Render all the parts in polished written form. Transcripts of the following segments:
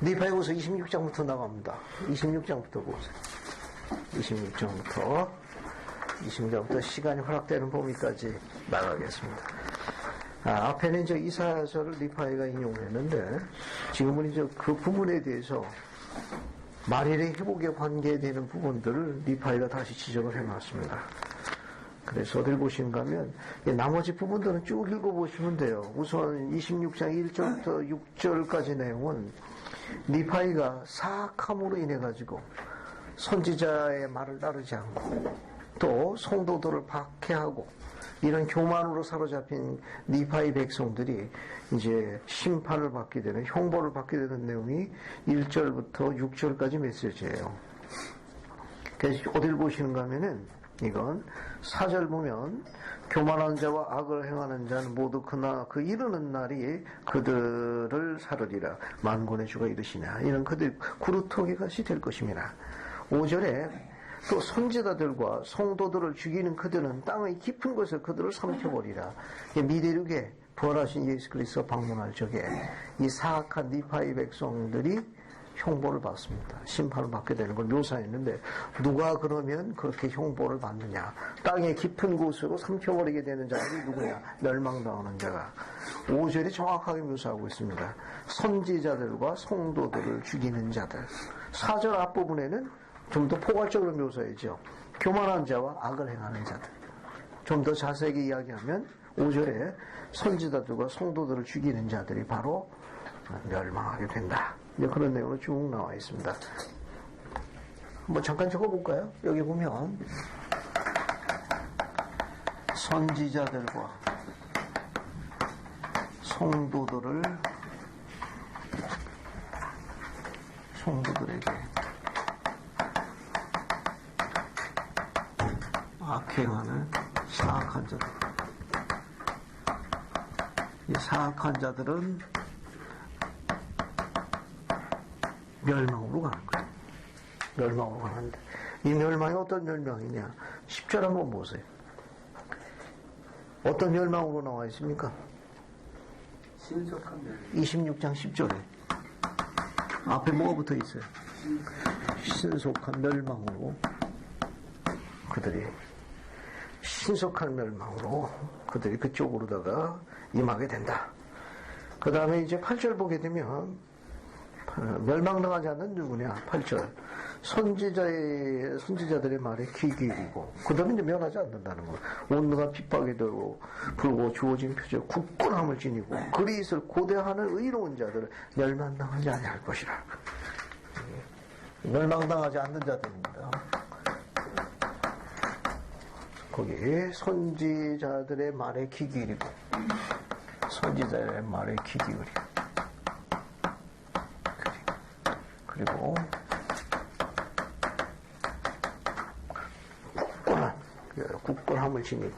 니파이후서 26장부터 나갑니다. 26장부터 보세요. 26장부터 시간이 허락되는 범위까지 나가겠습니다. 앞에는 이제 이사야서를 니파이가 인용을 했는데, 지금은 이제 그 부분에 대해서 만일의 회복에 관계되는 부분들을 니파이가 다시 지적을 해놨습니다. 그래서 어딜 보시는가 하면, 나머지 부분들은 쭉 읽어보시면 돼요. 우선 26장 1절부터 6절까지 내용은 니파이가 사악함으로 인해가지고 선지자의 말을 따르지 않고 또 성도들을 박해하고 이런 교만으로 사로잡힌 니파이 백성들이 이제 심판을 받게 되는, 형벌을 받게 되는 내용이 1절부터 6절까지 메시지예요. 그래서 어딜 보시는가 하면은 이건 4절 보면 교만한 자와 악을 행하는 자는 모두 그 이르는 날이 그들을 사르리라. 만군의 주가 이르시냐. 이런 그들 구루토기 같이 될 것입니다. 5절에 또 선지자들과 성도들을 죽이는 그들은 땅의 깊은 곳에 그들을 삼켜버리라. 미대륙에 부활하신 예수 그리스도 방문할 적에 이 사악한 니파이 백성들이 형벌을 받습니다. 심판을 받게 되는 걸 묘사했는데, 누가 그러면 그렇게 형벌을 받느냐? 땅의 깊은 곳으로 삼켜버리게 되는 자들이 누구냐? 멸망당하는 자가. 5절이 정확하게 묘사하고 있습니다. 선지자들과 성도들을 죽이는 자들. 4절 앞부분에는 좀 더 포괄적으로 묘사했죠. 교만한 자와 악을 행하는 자들. 좀 더 자세하게 이야기하면 5절에 선지자들과 성도들을 죽이는 자들이 바로 멸망하게 된다. 그런 내용으로 쭉 나와 있습니다. 뭐 잠깐 적어볼까요? 여기 보면 선지자들과 성도들에게 악행하는 사악한 자들. 이 사악한 자들은 멸망으로 가는 거예요. 멸망으로 가는데, 이 멸망이 어떤 멸망이냐? 10절 한번 보세요. 어떤 멸망으로 나와 있습니까? 신속한 멸망. 26장 10절에 앞에 뭐가 붙어 있어요? 신속한 멸망으로 그들이 그쪽으로다가 임하게 된다. 그 다음에 이제 8절 보게 되면 멸망당하지 않는 누구냐? 8절. 선지자들의 말에 귀 기울이고, 그 다음에 이제 면하지 않는다는 거. 온누가 핍박에 들고, 불고 주어진 표적, 굳건함을 지니고, 그리스를 고대하는 의로운 자들을 멸망당하지 아니할 것이라. 멸망당하지 않는 자들입니다. 거기, 선지자들의 말에 귀 기울이고, 선지자들의 말에 귀 기울이고, 그리고 굳건함을 지니고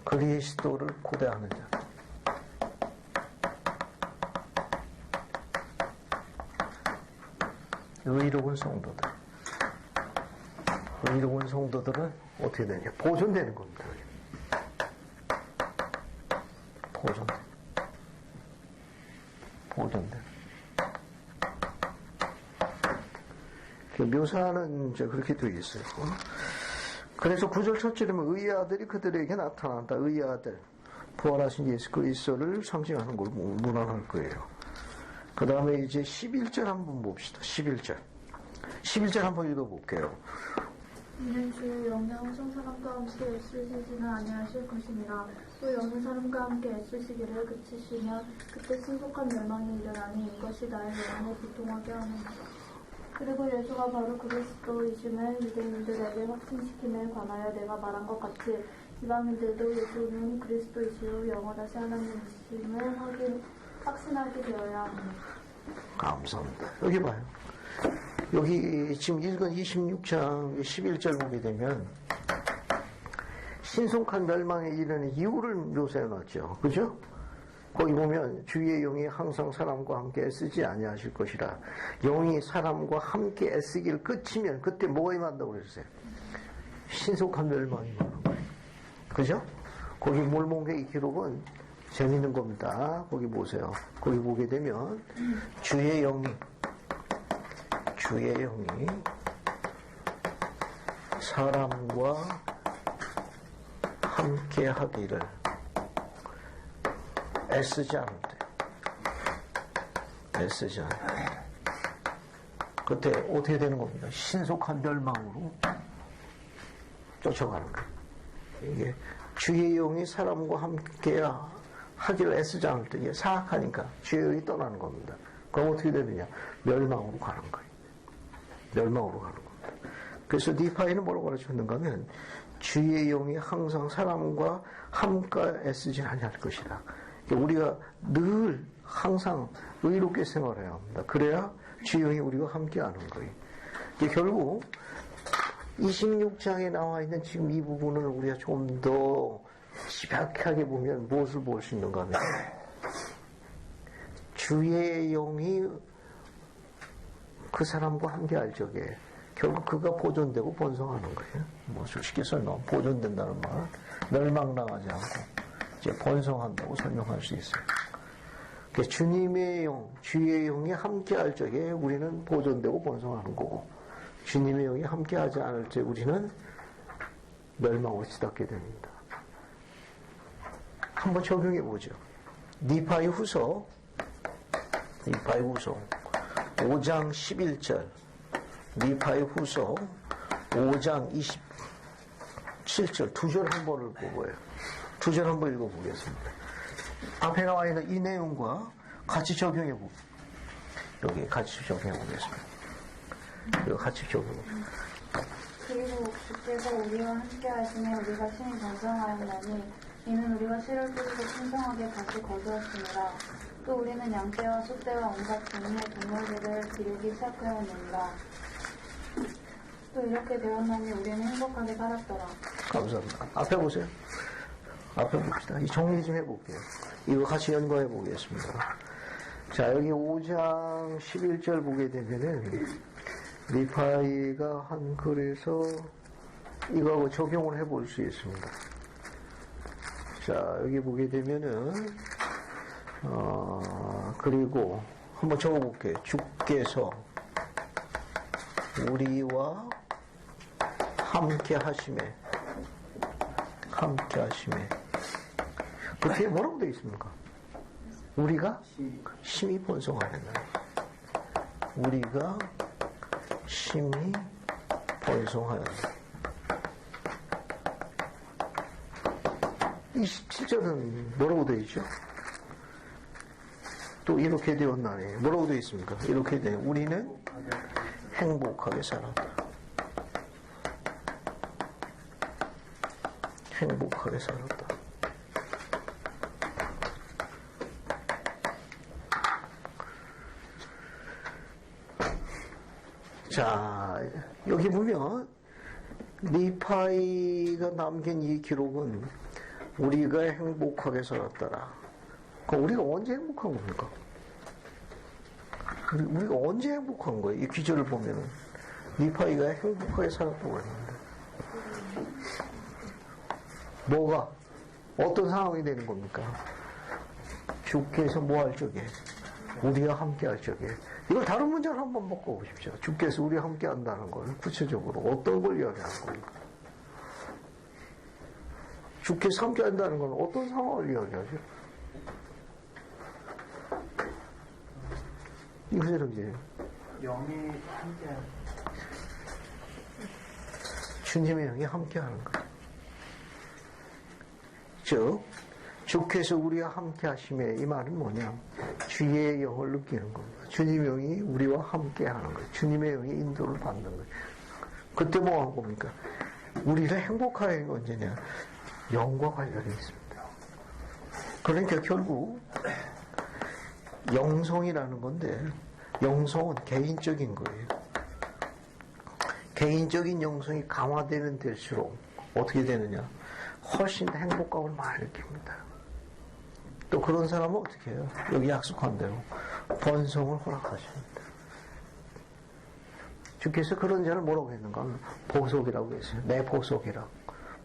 그리스도를 고대하는 자. 의로운 성도들은 어떻게 되냐? 보존되는 겁니다. 보존되는. 묘사는 이제 그렇게 되어 있어요. 그래서 9절 첫절이면 의의 아들이 그들에게 나타난다. 의의 아들, 부활하신 예수 그리스도를 상징하는 걸 문안할 거예요. 그 다음에 이제 11절 한번 봅시다. 11절 한번 읽어볼게요. 이는 주의 영광 오성 사람과 함께 애쓰시지는 아니하실 것이니라. 또 여느 사람과 함께 애쓰시기를 그치시면 그때 신속한 멸망이 일어나니 이것이 나의 영혼을 비통하게 하느니라. 그리고 예수가 바로 그리스도이심을 유대인들에게 확신시킴에 관하여 내가 말한 것 같이 이방인들도 예수는 그리스도이시요 영원하신 하나님이심을 확신하게 되어야 합니다. 감사합니다. 여기 봐요. 여기 지금 읽은 26장 11절 보게 되면 신속한 멸망에 이르는 이유를 묘사해 놨죠. 그죠? 거기 보면 주의 영이 항상 사람과 함께 애쓰지 아니하실 것이라. 영이 사람과 함께 애쓰기를 끝이면 그때 뭐가 임한다고 그랬어요? 신속한 멸망이 임하는 거예요. 그죠? 거기 몰몬계의 기록은 재밌는 겁니다. 거기 보세요. 거기 보게 되면 주의 영이 사람과 함께 하기를 애쓰지 않을 때, 애쓰지 않을 때. 그때 어떻게 되는 겁니까? 신속한 멸망으로 쫓아가는 거예요. 이게 주의 영이 사람과 함께 하기를 애쓰지 않을 때, 이게 사악하니까 주의 영이 떠나는 겁니다. 그럼 어떻게 되느냐? 멸망으로 가는 거예요. 멸망으로 가는 겁니다. 그래서 니파이는 뭐라고 가르쳤는가 하면 주의 영이 항상 사람과 함께 애쓰지 아니할 것이다. 우리가 늘 항상 의롭게 생활해야 합니다. 그래야 주의 영이 우리와 함께 하는 거예요. 결국 26장에 나와 있는 지금 이 부분을 우리가 좀 더 집약하게 보면 무엇을 볼 수 있는가 하면 주의 영이 그 사람과 함께 할 적에 결국 그가 보존되고 번성하는 거예요. 뭐 쉽게 설명하면 보존된다는 말은 멸망당하지 않고 이제 번성한다고 설명할 수 있어요. 그러니까 주님의 영, 주의 영이 함께 할 적에 우리는 보존되고 번성하는 거고 주님의 영이 함께 하지 않을 때 우리는 멸망으로 치닫게 됩니다. 한번 적용해 보죠. 니파이 후서 5장 11절 니파이 후서 5장 27절 두 절 한 번을 보고요. 두 절 한번 읽어보겠습니다. 앞에 나와 있는 이 내용과 같이 적용해 보고 여기 같이 적용해 보겠습니다. 이거 같이 적용해 보겠습니다. 그리고 주께서 우리와 함께 하시며 우리가 심히 번성하였나니 이는 우리가 씨를 뿌리고 풍성하게 다시 거두었습니다. 또 우리는 양떼와 소떼와 온갖 종류의 동물들을 기르기 시작하였느니라. 또 이렇게 되었나니 우리는 행복하게 살았더라. 감사합니다. 앞에 보세요. 앞에 봅시다. 이 정리 좀 해볼게요. 이거 같이 연구해 보겠습니다. 자, 여기 5장 11절 보게 되면은 니파이가 한 글에서 이거하고 적용을 해볼 수 있습니다. 자, 여기 보게 되면은 그리고 한번 적어볼게요. 주께서 우리와 함께 하심에 그 뒤에 뭐라고 되어 있습니까? 우리가 심히 번성하였나니 우리가 심히 번성하였나니 27절은 뭐라고 되어 있죠? 또 이렇게 되었나니 뭐라고 되어 있습니까? 이렇게 되어 우리는 행복하게 살았다. 행복하게 살았다. 자, 여기 보면 니파이가 남긴 이 기록은 우리가 행복하게 살았더라. 그럼 우리가 언제 행복한 겁니까? 우리가 언제 행복한 거예요? 이 기절을 보면은 니파이가 행복하게 살았다고 했는데 뭐가 어떤 상황이 되는 겁니까? 주께서 뭐 할 적에 우리와 함께 할 적에 이걸 다른 문장을 한번 바꿔보십시오. 주께서 우리와 함께 한다는 걸 구체적으로 어떤 걸 이야기하는 겁니까? 주께서 함께 한다는 건 어떤 상황을 이야기하죠? 이거죠, 이제. 영이 함께하는 주님의 영이 함께하는 거예요. 즉, 주께서 우리와 함께 하심에 이 말은 뭐냐? 주의 영을 느끼는 겁니다. 주님의 영이 우리와 함께 하는 거예요. 주님의 영이 인도를 받는 거예요. 그때 뭐 하는 겁니까? 우리가 행복하게 하는 건 언제냐? 영과 관련이 있습니다. 그러니까 결국 영성이라는 건데 영성은 개인적인 거예요. 개인적인 영성이 강화되면 될수록 어떻게 되느냐? 훨씬 더 행복감을 많이 느낍니다. 또 그런 사람은 어떻게 해요? 여기 약속한 대로 번성을 허락하십니다. 주께서 그런 자를 뭐라고 했는가 하면 보석이라고 했어요. 내 보석이라고.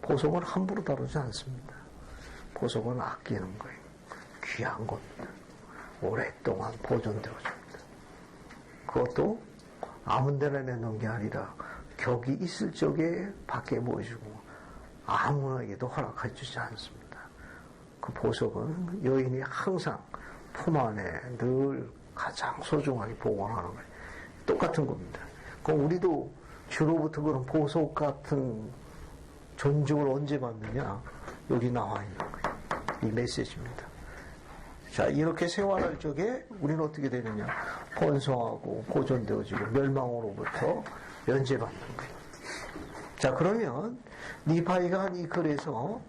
보석은 함부로 다루지 않습니다. 보석은 아끼는 거예요. 귀한 겁니다. 오랫동안 보존되어줍니다. 그것도 아무 데나 내놓은 게 아니라 격이 있을 적에 밖에 보여주고 아무에게도 허락해 주지 않습니다. 그 보석은 여인이 항상 품 안에 늘 가장 소중하게 보관하는 거예요. 똑같은 겁니다. 그럼 우리도 주로부터 그런 보석 같은 존중을 언제 받느냐? 여기 나와 있는 거예요. 이 메시지입니다. 자, 이렇게 생활할 적에 우리는 어떻게 되느냐? 번성하고 보존되어지고 멸망으로부터 면제받는 거예요. 자, 그러면 니파이가 한 이 글에서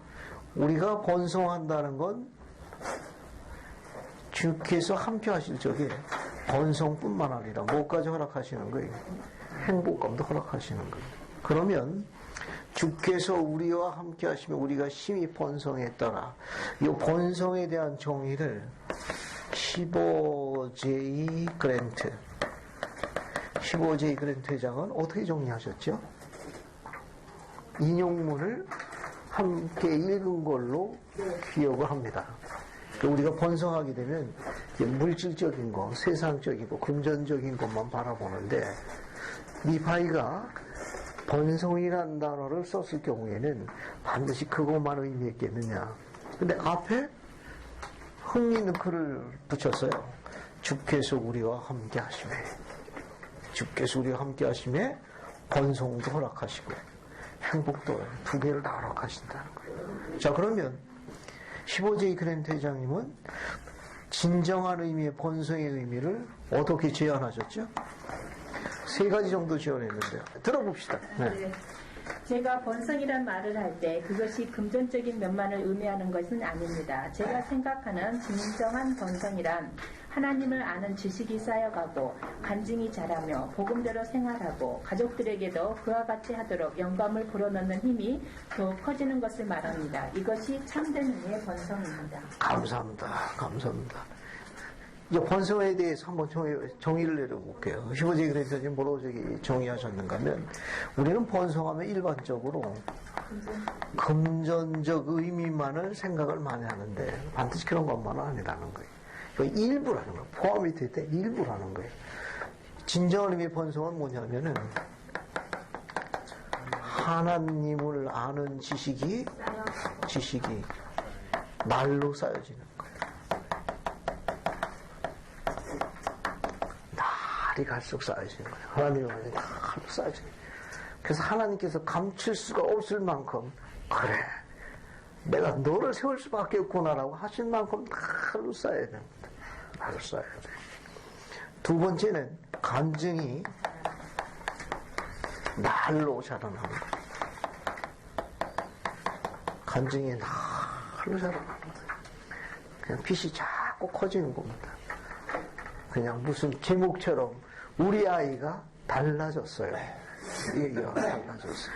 우리가 번성한다는 건 주께서 함께 하실 적에 번성뿐만 아니라 뭐까지 허락하시는 거예요? 행복감도 허락하시는 거예요. 그러면 주께서 우리와 함께 하시면 우리가 심히 번성에 따라 이 번성에 대한 정의를 15J 그랜트 15J 그랜트 회장은 어떻게 정리하셨죠? 인용문을 함께 읽은 걸로 기억을 합니다. 우리가 번성하게 되면 물질적인 거, 세상적이고 금전적인 것만 바라보는데 니파이가 번성이라는 단어를 썼을 경우에는 반드시 그것만 의미했겠느냐. 근데 앞에 흥미있는 글을 붙였어요. 주께서 우리와 함께 하심에, 주께서 우리와 함께 하심에 번성도 허락하시고 행복도 두 개를 다 허락하신다는 거예요. 자, 그러면 15J 그랜트 회장님은 진정한 의미의 번성의 의미를 어떻게 제안하셨죠? 3가지 정도 지원했는데요. 들어봅시다. 네. 제가 번성이란 말을 할 때 그것이 금전적인 면만을 의미하는 것은 아닙니다. 제가 생각하는 진정한 번성이란 하나님을 아는 지식이 쌓여가고 간증이 자라며 복음대로 생활하고 가족들에게도 그와 같이 하도록 영감을 불어넣는 힘이 더욱 커지는 것을 말합니다. 이것이 참된 의미의 번성입니다. 감사합니다. 감사합니다. 이제 번성에 대해서 한번 정의를 내려볼게요. 15제 그래서 지금 뭐로 정의하셨는가 하면 우리는 번성하면 일반적으로 금전적 의미만을 생각을 많이 하는데 반드시 그런 것만은 아니라는 거예요. 일부라는 거예요. 포함이 될 때 일부라는 거예요. 진정한 의미의 번성은 뭐냐면은 하나님을 아는 지식이 날로 쌓여지는 거예요. 날이 갈수록 쌓여지는 거예요. 하나님을 아는 날로 쌓여지는 거예요. 그래서 하나님께서 감출 수가 없을 만큼 그래 내가 너를 세울 수밖에 없구나라고 하신 만큼 날로 쌓여야 됩니다. 날로 쌓여야 돼요. 두 번째는 간증이 날로 자라나는 거예요. 간증이 날로 자라나는 거예요. 그냥 빛이 자꾸 커지는 겁니다. 그냥 무슨 제목처럼 우리 아이가 달라졌어요. 얘기가 달라졌어요.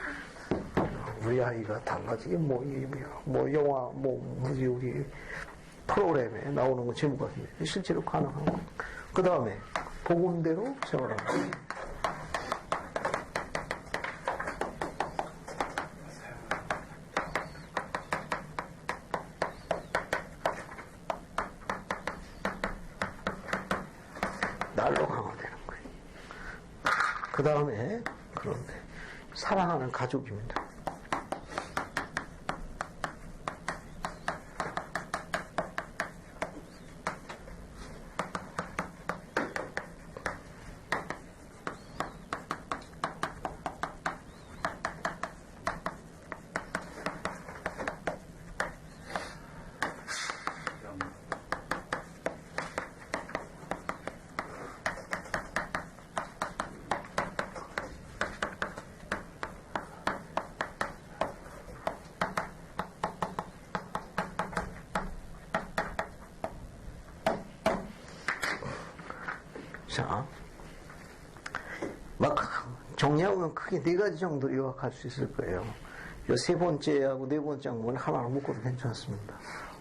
우리 아이가 달라지게 뭐 영화 우리 프로그램에 나오는 거 제목 같은데 실제로 가능한 거. 그 다음에 복음대로 생활하는 거. 날로 강화되는 거예요. 그 다음에 그런데 사랑하는 가족입니다. 자, 막 정리하면 크게 4가지 정도 요약할 수 있을 거예요. 이 3번째하고 4번째 항목을 하나로 묶어도 괜찮습니다.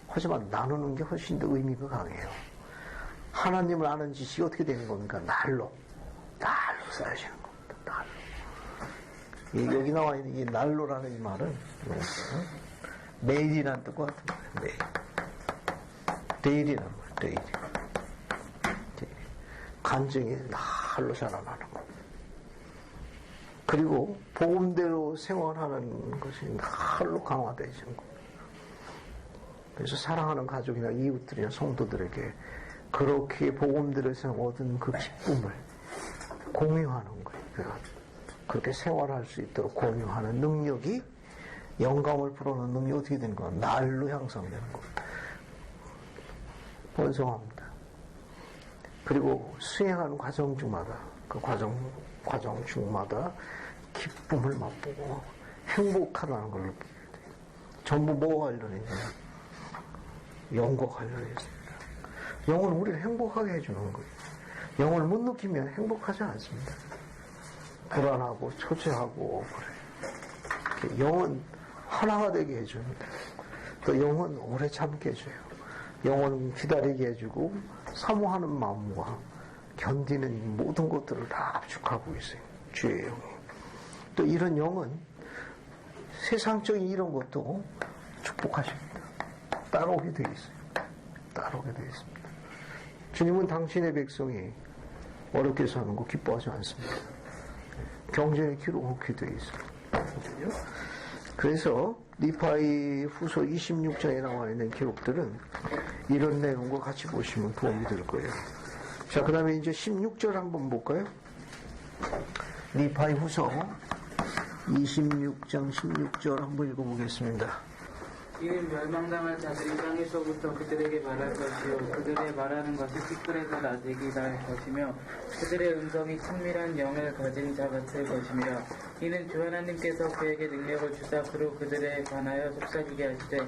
하지만 나누는 게 훨씬 더 의미가 강해요. 하나님을 아는 지식이 어떻게 되는 겁니까? 날로 쌓여지는 겁니다. 날로. 여기 나와 있는 이 날로라는 이 말은 매일이라는 뜻과 같은 거예요. 매일. 대일이란 말이에요. 대일. 간증이 날로 자라나는 거. 그리고 복음대로 생활하는 것이 날로 강화되어지는 거. 그래서 사랑하는 가족이나 이웃들이나 성도들에게 그렇게 복음대로에서 얻은 그 기쁨을 공유하는 거예요. 그렇게 생활할 수 있도록 공유하는 능력이 영감을 불어넣는 능력이 어떻게 되는 거야? 날로 향상되는 겁니다. 번성합니다. 그리고 수행하는 과정 중마다 그 과정 중마다 기쁨을 맛보고 행복하다는 걸 느끼게 돼요. 전부 뭐와 관련했냐? 영과 관련했습니다. 영은 우리를 행복하게 해주는 거예요. 영을 못 느끼면 행복하지 않습니다. 불안하고 초조하고 그래요. 영은 하나가 되게 해줍니다. 또 영은 오래 참게 해줘요. 영은 기다리게 해주고 사모하는 마음과 견디는 모든 것들을 다 압축하고 있어요. 주의 영이. 또 이런 영은 세상적인 이런 것도 축복하십니다. 따라오게 되어 있어요. 따라오게 되어 있습니다. 주님은 당신의 백성이 어렵게 사는 거 기뻐하지 않습니다. 경전의 기록이 되어 있어요. 그래서 니파이 후서 26장에 나와 있는 기록들은 이런 내용과 같이 보시면 도움이 될 거예요. 자, 그 다음에 이제 16절 한번 볼까요? 니파이 후서 26장 16절 한번 읽어보겠습니다. 이는 멸망당할 자들이 땅에서부터 그들에게 말할 것이요 그들의 말하는 것이 티끌에서 나대기 날 것이며 그들의 음성이 친밀한 영을 가진 자 같을 것이며 이는 주 하나님께서 그에게 능력을 주사 그로 그들에 관하여 속삭이게 하시되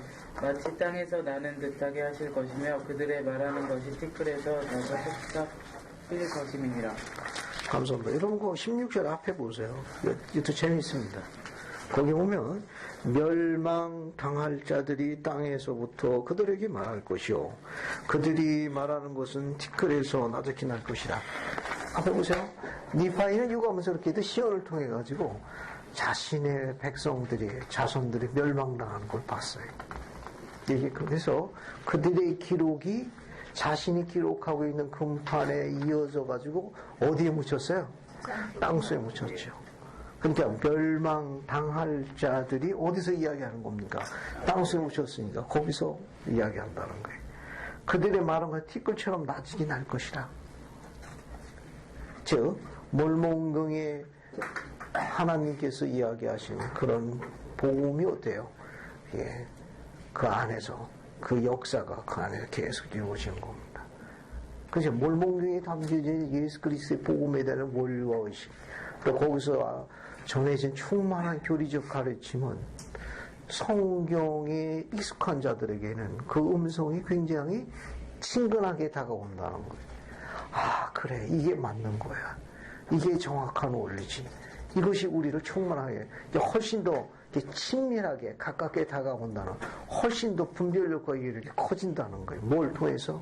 마치 땅에서 나는 듯하게 하실 것이며 그들의 말하는 것이 티끌에서 나서 속삭일 것임이니라. 감사합니다. 이런 거 16절 앞에 보세요. 이것도 재미있습니다. 거기 보면 멸망당할 자들이 땅에서부터 그들에게 말할 것이요 그들이 말하는 것은 티끌에서 나득히 날 것이라. 앞에 보세요. 니파이는 유가면서 이렇게 시험을 통해 가지고 자신의 백성들이 자손들이 멸망당하는 걸 봤어요. 이게 그래서 그들의 기록이 자신이 기록하고 있는 금판에 이어져 가지고 어디에 묻혔어요? 땅수에 묻혔죠. 그러니까 멸망당할 자들이 어디서 이야기하는 겁니까? 땅수에 묻혔으니까 거기서 이야기한다는 거예요. 그들의 말은 그 티끌처럼 나중에 날 것이라. 즉 몰몬경에 하나님께서 이야기하시는 그런 복음이 어때요? 예, 그 안에서 그 역사가 그 안에 계속 이루어지는 겁니다. 그래서 몰몬경에 담겨진 예수 그리스도의 복음에 대한 원리와 의식, 또 거기서 전해진 충만한 교리적 가르침은 성경에 익숙한 자들에게는 그 음성이 굉장히 친근하게 다가온다는 거예요. 아, 그래, 이게 맞는 거야. 이게 정확한 원리지. 이것이 우리를 충만하게, 훨씬 더 친밀하게 가깝게 다가온다는, 훨씬 더 분별력과 이해력이 커진다는 거예요. 뭘 통해서?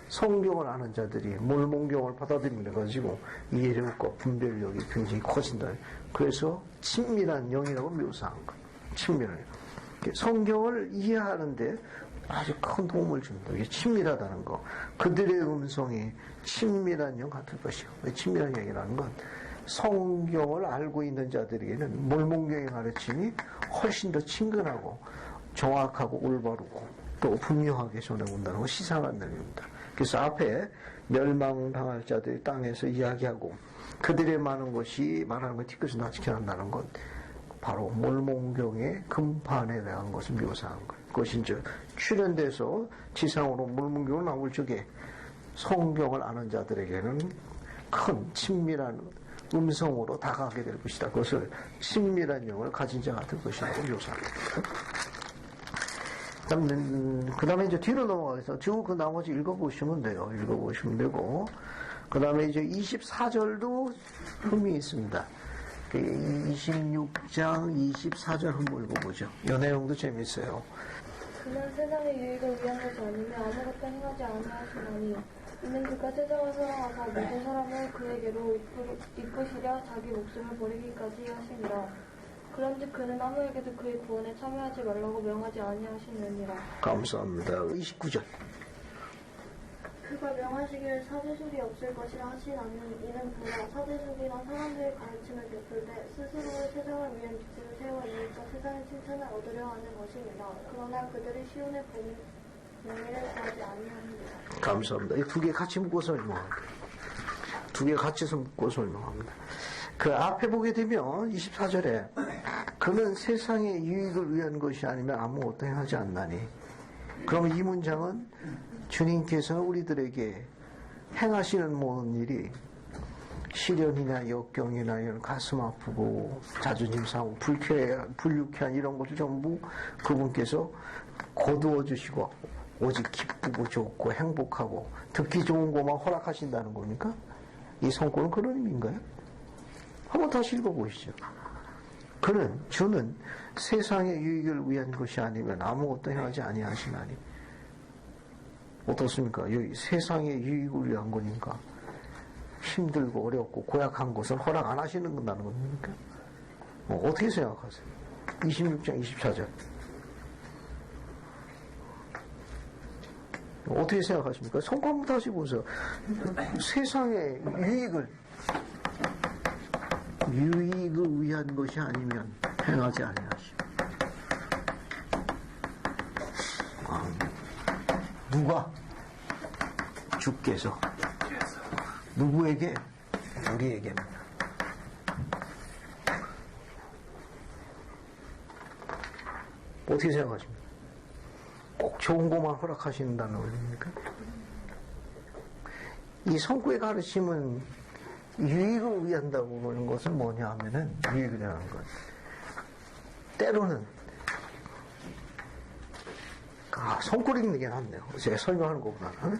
성경을 아는 자들이 몰몬경을 받아들이려 가지고 이해력과 분별력이 굉장히 커진다. 그래서 친밀한 영이라고 묘사한 거예요. 친밀한 영. 성경을 이해하는데 아주 큰 도움을 줍니다. 이게 친밀하다는 거. 그들의 음성이 친밀한 영 같을 것이요. 친밀한 영이라는 건 성경을 알고 있는 자들에게는 몰몬경의 가르침이 훨씬 더 친근하고 정확하고 올바르고 또 분명하게 전해온다는 거 시사하는 내용입니다. 그래서 앞에 멸망당할 자들이 땅에서 이야기하고 그들의 많은 것이 말하는 것 티끌에서 나지게 한다는 건 바로 몰몬경의 금판에 대한 것을 묘사한 거예요. 그것이 이제 출현돼서 지상으로 몰몬경으로 나올 적에 성경을 아는 자들에게는 큰 친밀한 음성으로 다가가게 될 것이다. 그것을 친밀한 영을 가진 자 같은 것이라고 묘사합니다. 그 다음에 이제 뒤로 넘어가서 쭉 그 나머지 읽어보시면 돼요. 읽어보시면 되고, 그 다음에 이제 24절도 흠이 있습니다. 26장 24절 한번 읽어보죠. 이 내용도 재밌어요. 그는 세상의 유익을 위한 것이 아니며 아무것도 행하지 아니하시나니 이는 그가 세상을 사랑하사 모든 사람을 그에게로 이끄시려 자기 목숨을 버리기까지 하시니라. 그런즉 그는 아무에게도 그의 구원에 참여하지 말라고 명하지 아니하시느니라. 감사합니다. 29절. 그가 명하시기를 사대속이 없을 것이라 하진 않는 이는 보라 사대속이나 사람들의 가르침을 베풀되 스스로의 세상을 위한 빛을 세워 이익자 세상의 칭찬을 얻으려 하는 것입니다. 그러나 그들이 시온의 공의를 구하지 아니합니다. 감사합니다. 이 두 개 같이 묶고 설명합니다. 두 개 같이 묶고 설명합니다. 그 앞에 보게 되면 24절에 그는 세상의 유익을 위한 것이 아니면 아무것도 행하지 않나니. 그러면 이 문장은 주님께서 우리들에게 행하시는 모든 일이 시련이나 역경이나 이런 가슴 아프고 자존심 상하고 불쾌한 이런 것을 전부 그분께서 거두어 주시고 오직 기쁘고 좋고 행복하고 듣기 좋은 것만 허락하신다는 겁니까? 이 성권은 그런 의미인가요? 한번 다시 읽어보시죠. 주는 세상의 유익을 위한 것이 아니면 아무것도 행하지 아니하시나니. 어떻습니까? 여기 세상의 유익을 위한 거니까 힘들고 어렵고 고약한 것은 허락 안 하시는 건다는 겁니까? 어떻게 생각하세요? 26장 24절 어떻게 생각하십니까? 성과 한번 다시 보세요. 세상의 유익을 위한 것이 아니면 행하지 아니하시오. 누가? 주께서. 누구에게? 우리에게는. 어떻게 생각하십니까? 꼭 좋은 것만 허락하신다는 의미입니까? 이 성구의 가르침은 유익을 위한다고 보는 것은 뭐냐 하면은 유익이라는 것. 때로는 성구를 읽는 게 낫네요. 제가 설명하는 것보다는.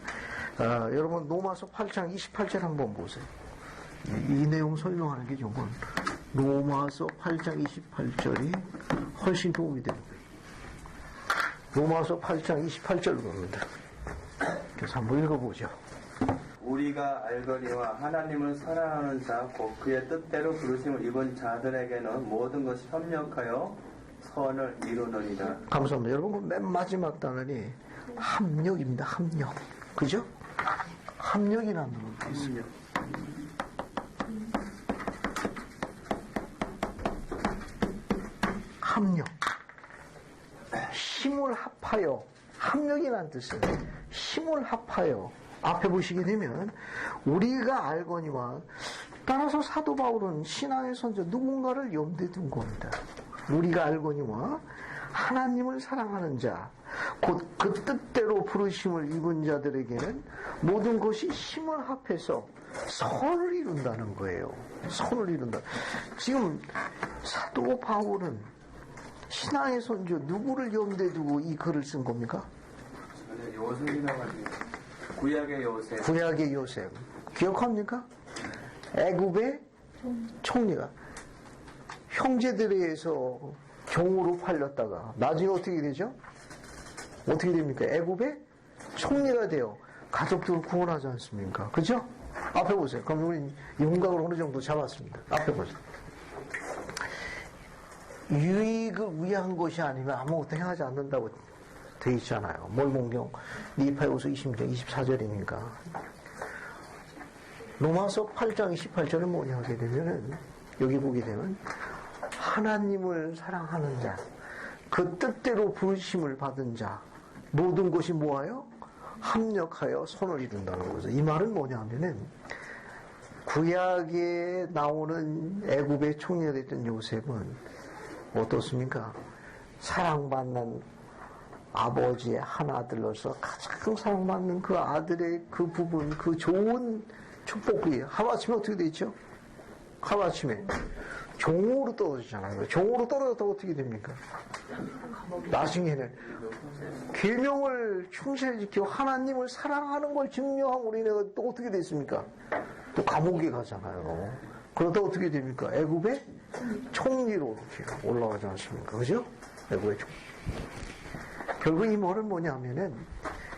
여러분 로마서 8장 28절 한번 보세요. 이 내용 설명하는 게 조금 로마서 8장 28절이 훨씬 도움이 되는 거예요. 로마서 8장 28절로 갑니다. 그래서 한번 읽어보죠. 우리가 알거니와 하나님을 사랑하는 자 곧 그의 뜻대로 부르심을 입은 자들에게는 모든 것이 협력하여 선을 이루느니라. 감사합니다. 여러분 맨 마지막 단어는 합력입니다. 합력. 그죠? 합력이라는 거 있어요. 합력. 힘을 합하여. 합력이라는 뜻은 힘을 합하여. 앞에 보시게 되면 우리가 알거니와 따라서 사도 바울은 신앙의 선조 누군가를 염두에 둔 겁니다. 우리가 알거니와 하나님을 사랑하는 자 곧 그 뜻대로 부르심을 입은 자들에게는 모든 것이 힘을 합해서 선을 이룬다는 거예요. 선을 이룬다. 지금 사도 바울은 신앙의 선조 누구를 염두에 두고 이 글을 쓴 겁니까? 요셉이라고 하죠. 구약의 요셉. 구약의 요셉. 기억합니까? 애굽의 총리가 형제들에 의해서 경우로 팔렸다가 나중에 어떻게 되죠? 어떻게 됩니까? 애굽의 총리가 돼요. 가족들을 구원하지 않습니까? 그죠? 앞에 보세요. 그럼 우리 윤곽을 어느 정도 잡았습니다. 앞에 보세요. 유익을 위한 것이 아니면 아무것도 행하지 않는다고 되어 있잖아요. 몰몬경 니파이오서 20장 24절이니까. 로마서 8장 28절은 뭐냐 하게 되면은 여기 보게 되면 하나님을 사랑하는 자, 그 뜻대로 부르심을 받은 자, 모든 것이 뭐하여? 합력하여 선을 이룬다는 거죠. 이 말은 뭐냐 하면은 구약에 나오는 애굽의 총리가 됐던 요셉은 어떻습니까? 사랑받는 아버지의 한 아들로서 가장 사랑받는 그 아들의 그 부분, 그 좋은 축복이 하루아침에 어떻게 되죠? 하루아침에 종으로 떨어지잖아요. 종으로 떨어졌다고 어떻게 됩니까? 나중에는 계명을 충실히 지키고 하나님을 사랑하는 걸 증명하고 우리네가 또 어떻게 됐습니까? 또 감옥에 가잖아요. 그러다 어떻게 됩니까? 애굽의 총리로 이렇게 올라가지 않습니까? 그죠? 애굽의 총리. 결국 이 말은 뭐냐면은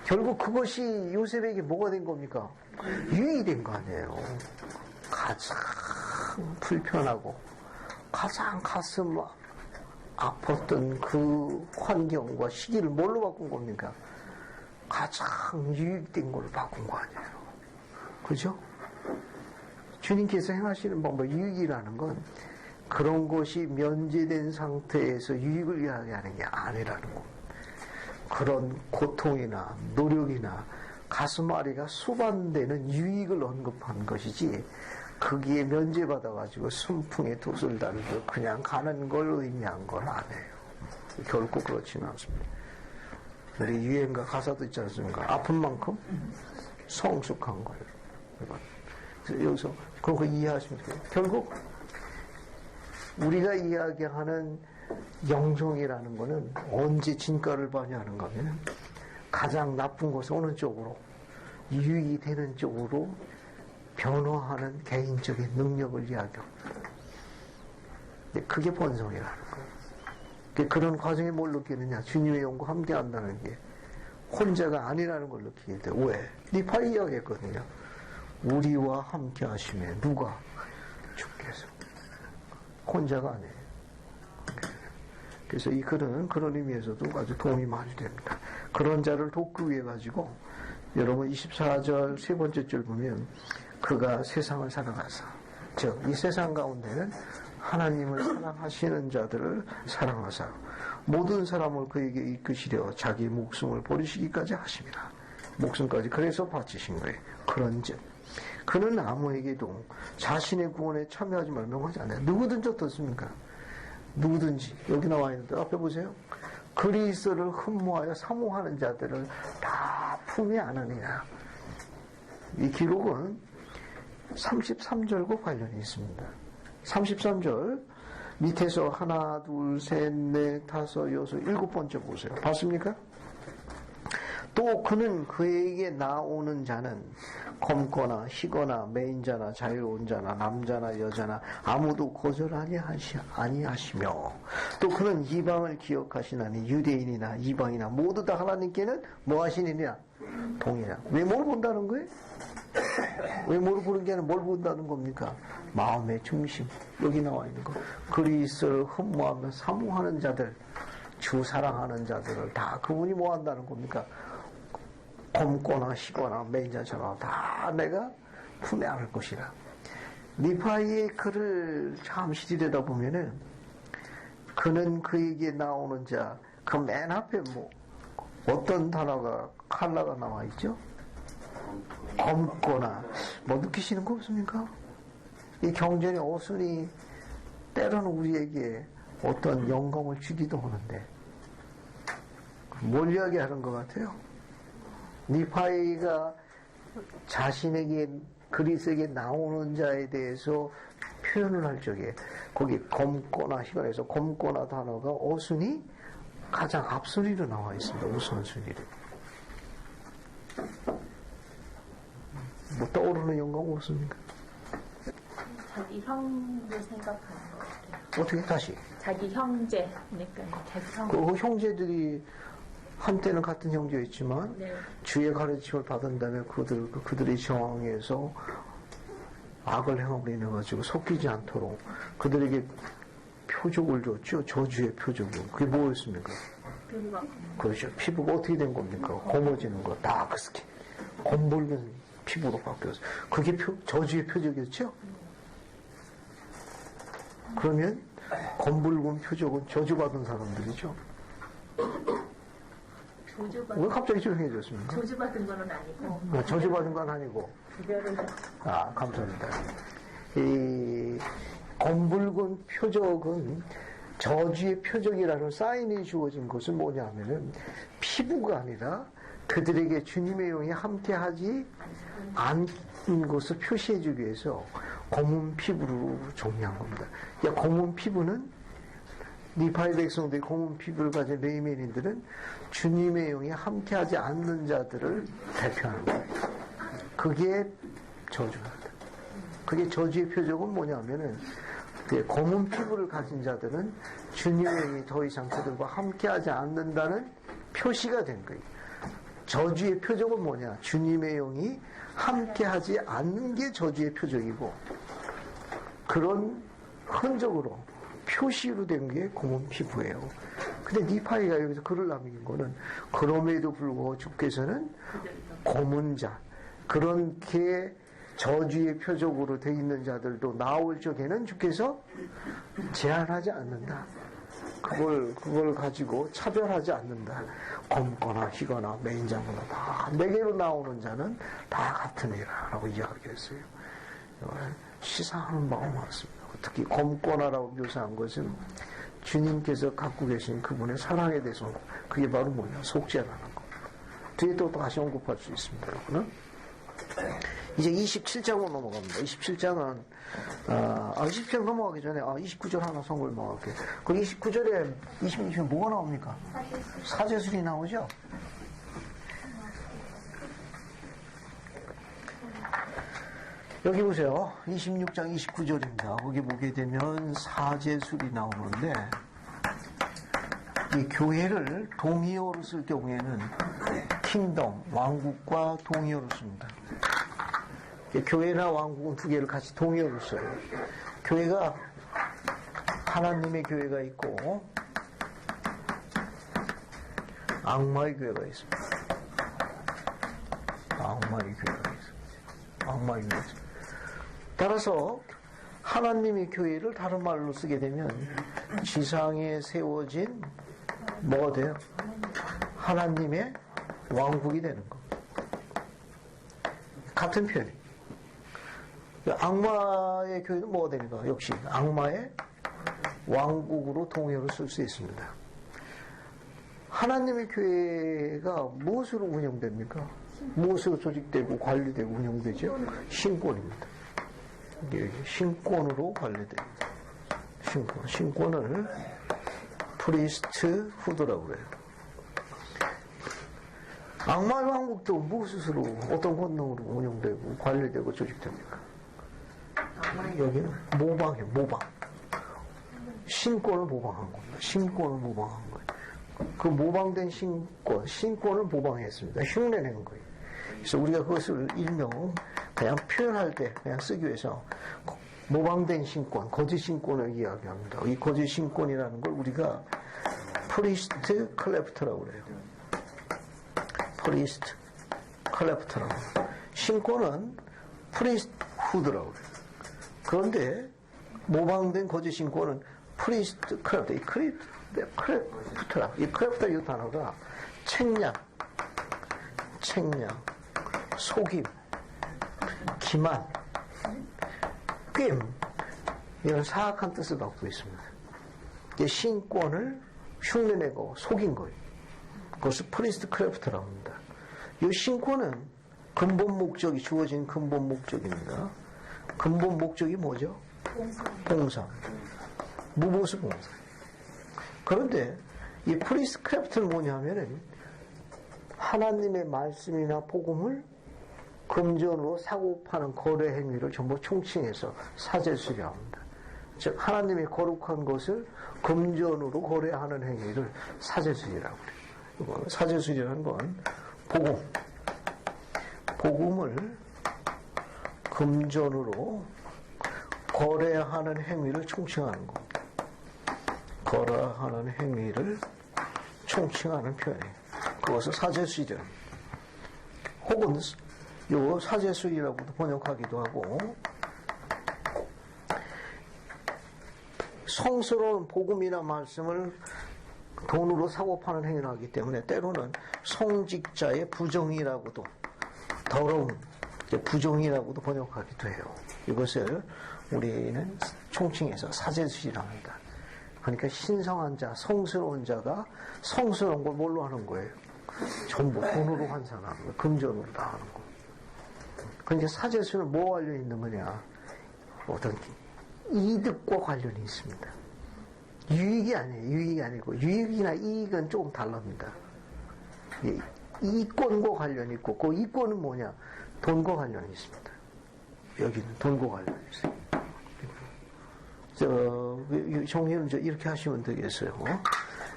결국 그것이 요셉에게 뭐가 된 겁니까? 유익이 된 거 아니에요. 가장 불편하고 가장 가슴 아팠던 그 환경과 시기를 뭘로 바꾼 겁니까? 가장 유익된 걸로 바꾼 거 아니에요. 그죠? 주님께서 행하시는 방법, 유익이라는 건 그런 것이 면제된 상태에서 유익을 이야기하는 게 아니라는 거. 그런 고통이나 노력이나 가슴앓이가 수반되는 유익을 언급한 것이지, 거기에 면제받아가지고 순풍에 돛을 달고 그냥 가는 걸 의미한 건 아니에요. 결코 그렇지는 않습니다. 우리 유행가 가사도 있지 않습니까? 아픈 만큼 성숙한 거예요. 그래서 여기서 그런 거 이해하시면 돼요. 결국 우리가 이야기하는 영성이라는 거는 언제 진가를 발휘하는가 하면 가장 나쁜 것을 어느 쪽으로, 유익이 되는 쪽으로 변화하는 개인적인 능력을 이야기합니다. 그게 본성이라는 거예요. 그런 과정에 뭘 느끼느냐? 주님의 영과 함께 한다는 게 혼자가 아니라는 걸 느끼게 돼. 왜? 리파이 이야기했거든요. 우리와 함께 하시면 누가? 주께서. 혼자가 아니에요. 그래서 이 글은 그런 의미에서도 아주 도움이 많이 됩니다. 그런 자를 돕기 위해 가지고 여러분 24절 세 번째 줄 보면 그가 세상을 사랑하사, 즉 이 세상 가운데는 하나님을 사랑하시는 자들을 사랑하사 모든 사람을 그에게 이끄시려 자기 목숨을 버리시기까지 하십니다. 목숨까지 그래서 바치신 거예요. 그런즉 그는 아무에게도 자신의 구원에 참여하지 말라 명하지 않아요. 누구든지 어떻습니까? 누구든지 여기 나와 있는데 앞에 보세요. 그리스도를 흠모하여 사모하는 자들을 다 품에 안으니라. 이 기록은 33절과 관련이 있습니다. 33절 밑에서 하나, 둘, 셋, 넷, 다섯, 여섯, 일곱 번째 보세요. 봤습니까? 또 그는 그에게 나오는 자는 검거나 희거나 매인자나 자유로운 자나 남자나 여자나 아무도 거절 아니하시며 또 그는 이방을 기억하시나니 유대인이나 이방이나 모두 다 하나님께는 뭐 하시느냐? 동이라. 왜 뭘 본다는 거예요? 왜 뭘 보는 게 아니라 뭘 본다는 겁니까? 마음의 중심. 여기 나와 있는 거. 그리스도를 흠모하며 사모하는 자들, 주 사랑하는 자들을 다 그분이 뭐 한다는 겁니까? 검거나 희거나 매인자처럼 다 내가 품에 안을 것이라. 리파이의 글을 잠시 들여다보면은 그는 그에게 나오는 자, 그 맨 앞에 뭐 어떤 단어가 칼라가 나와 있죠? 검거나 뭐 느끼시는 거 없습니까? 이 경전의 어순이 때로는 우리에게 어떤 영감을 주기도 하는데 뭘 이야기하는 것 같아요? 니파이가 자신에게 그리스에게 나오는 자에 대해서 표현을 할 적에 거기 검거나 희거해서 검거나 단어가 어순이 가장 앞순위로 나와 있습니다. 우선순위로. 뭐 떠오르는 영감 없습니까? 자기 형제 생각하는 것 같아요. 어떻게 다시? 자기 형제. 그러니까 자기 형. 그 형제들이 한때는 같은 형제였지만 네. 주의 가르침을 받은 다음에 그들의 저항에서 악을 행함으로 인해 가지고 섞이지 않도록 그들에게 표적을 줬죠. 저주의 표적을. 그게 뭐였습니까? 그렇죠. 피부가 어떻게 된 겁니까? 검어지는 거, 다크스킨. 검붉은 피부로 바뀌었어요. 그게 저주의 표적이었죠? 그러면 검붉은 표적은 저주받은 사람들이죠. 왜 갑자기 조용해졌습니까? 저주받은 건 아니고. 저주받은 건 아니고. 구별을. 감사합니다. 이 검붉은 표적은 저주의 표적이라는 사인이 주어진 것은 뭐냐면은 피부가 아니라 그들에게 주님의 영이 함께하지 않은 것을 표시해주기 위해서 검은 피부로 정리한 겁니다. 검은 피부는 니파이 백성들이 검은 피부를 가진 레이맨인들은 주님의 영이 함께하지 않는 자들을 대표하는 거예요. 그게 저주입니다. 그게 저주의 표적은 뭐냐면은 검은 피부를 가진 자들은 주님의 영이 더 이상 그들과 함께하지 않는다는 표시가 된 거예요. 저주의 표적은 뭐냐? 주님의 영이 함께하지 않는 게 저주의 표적이고 그런 흔적으로 표시로 된 게 검은 피부예요. 근데 니파이가 여기서 글을 남긴 거는 그럼에도 불구하고 주께서는 고문 자, 그렇게 저주의 표적으로 돼 있는 자들도 나올 적에는 주께서 제한하지 않는다. 그걸 가지고 차별하지 않는다. 검거나 희거나 매인장거나 다 내게로 나오는 자는 다 같으니라라고 이야기했어요. 시사하는 바가 많습니다. 특히 검거나라고 묘사한 것은 주님께서 갖고 계신 그분의 사랑에 대해서 그게 바로 뭐냐? 속죄라는 거. 뒤에 또 다시 언급할 수 있습니다. 여러분은. 이제 27장으로 넘어갑니다. 27장은 27장 넘어가기 전에 29절 하나 선고를 넘어갈게요. 그 29절에 26절에 뭐가 나옵니까? 사제술이 나오죠? 여기 보세요. 26장 29절입니다. 거기 보게 되면 사제술이 나오는데 이 교회를 동의어로 쓸 경우에는 킹덤, 왕국과 동의어로 씁니다. 교회나 왕국은 두 개를 같이 동의어로 써요. 교회가 하나님의 교회가 있고 악마의 교회가 있습니다. 악마의 교회가 있습니다. 악마의 교회가 있습니다. 따라서 하나님의 교회를 다른 말로 쓰게 되면 지상에 세워진 뭐가 돼요? 하나님의 왕국이 되는 거. 같은 표현이. 악마의 교회는 뭐가 됩니까? 역시 악마의 왕국으로 동의어로 쓸 수 있습니다. 하나님의 교회가 무엇으로 운영됩니까? 무엇으로 조직되고 관리되고 운영되죠? 신권입니다. 신권으로 관리됩니다. 신권을 프리스트 후드라고 그래요. 악마의 왕국도 무엇으로 어떤 권능으로 운영되고 관리되고 조직됩니까? 여기는 모방이에요. 모방. 신권을 모방한 겁니다. 신권을 모방한 거예요. 그 모방된 신권을 모방했습니다. 흉내낸 거예요. 그래서 우리가 그것을 일명 그냥 표현할 때 그냥 쓰기 위해서 모방된 신권, 거짓 신권을 이야기합니다. 이 거짓 신권이라는 걸 우리가 프리스트 클레프트라고 그래요. 프리스트 클레프트라고 해요. 신권은 프리스트 후드라고 그래요. 그런데 모방된 거짓 신권은 프리스트 클레프트. 이 클레프트 이 단어가 책략, 속임, 기만, 꿰임 이런 사악한 뜻을 갖고 있습니다. 신권을 흉내내고 속인 거예요. 그것을 프리스트 클래프트라고 합니다. 이 신권은 근본 목적이 주어진 근본 목적입니다. 근본 목적이 뭐죠? 봉사. 무보수 봉사. 그런데 이 프리스트 클래프트는 뭐냐면은 하나님의 말씀이나 복음을 금전으로 사고 파는 거래 행위를 전부 총칭해서 사제술이라고 합니다. 즉 하나님의 거룩한 것을 금전으로 거래하는 행위를 사제술이라고 해요. 사제술이라는 건 복음을 금전으로 거래하는 행위를 총칭하는 겁니다. 거래하는 행위를 총칭하는 표현이에요. 그것을 사제술이라고 합니다. 혹은 요 사제술이라고도 번역하기도 하고 성스러운 복음이나 말씀을 돈으로 사고 파는 행위를 하기 때문에 때로는 성직자의 부정이라고도 더러운 부정이라고도 번역하기도 해요. 이것을 우리는 총칭해서 사제술이라고 합니다. 그러니까 신성한 자, 성스러운 자가 성스러운 걸 뭘로 하는 거예요? 전부 돈으로 환산하는 거예요. 금전으로 다 하는 거예요. 그러니까 사제술은 뭐와 관련이 있는 거냐? 어떤 이득과 관련이 있습니다. 유익이 아니에요. 유익이 아니고 유익이나 이익은 조금 다릅니다. 이권과 관련이 있고 그 이권은 뭐냐? 돈과 관련이 있습니다. 여기는 돈과 관련이 있어요. 정리를 이렇게 하시면 되겠어요.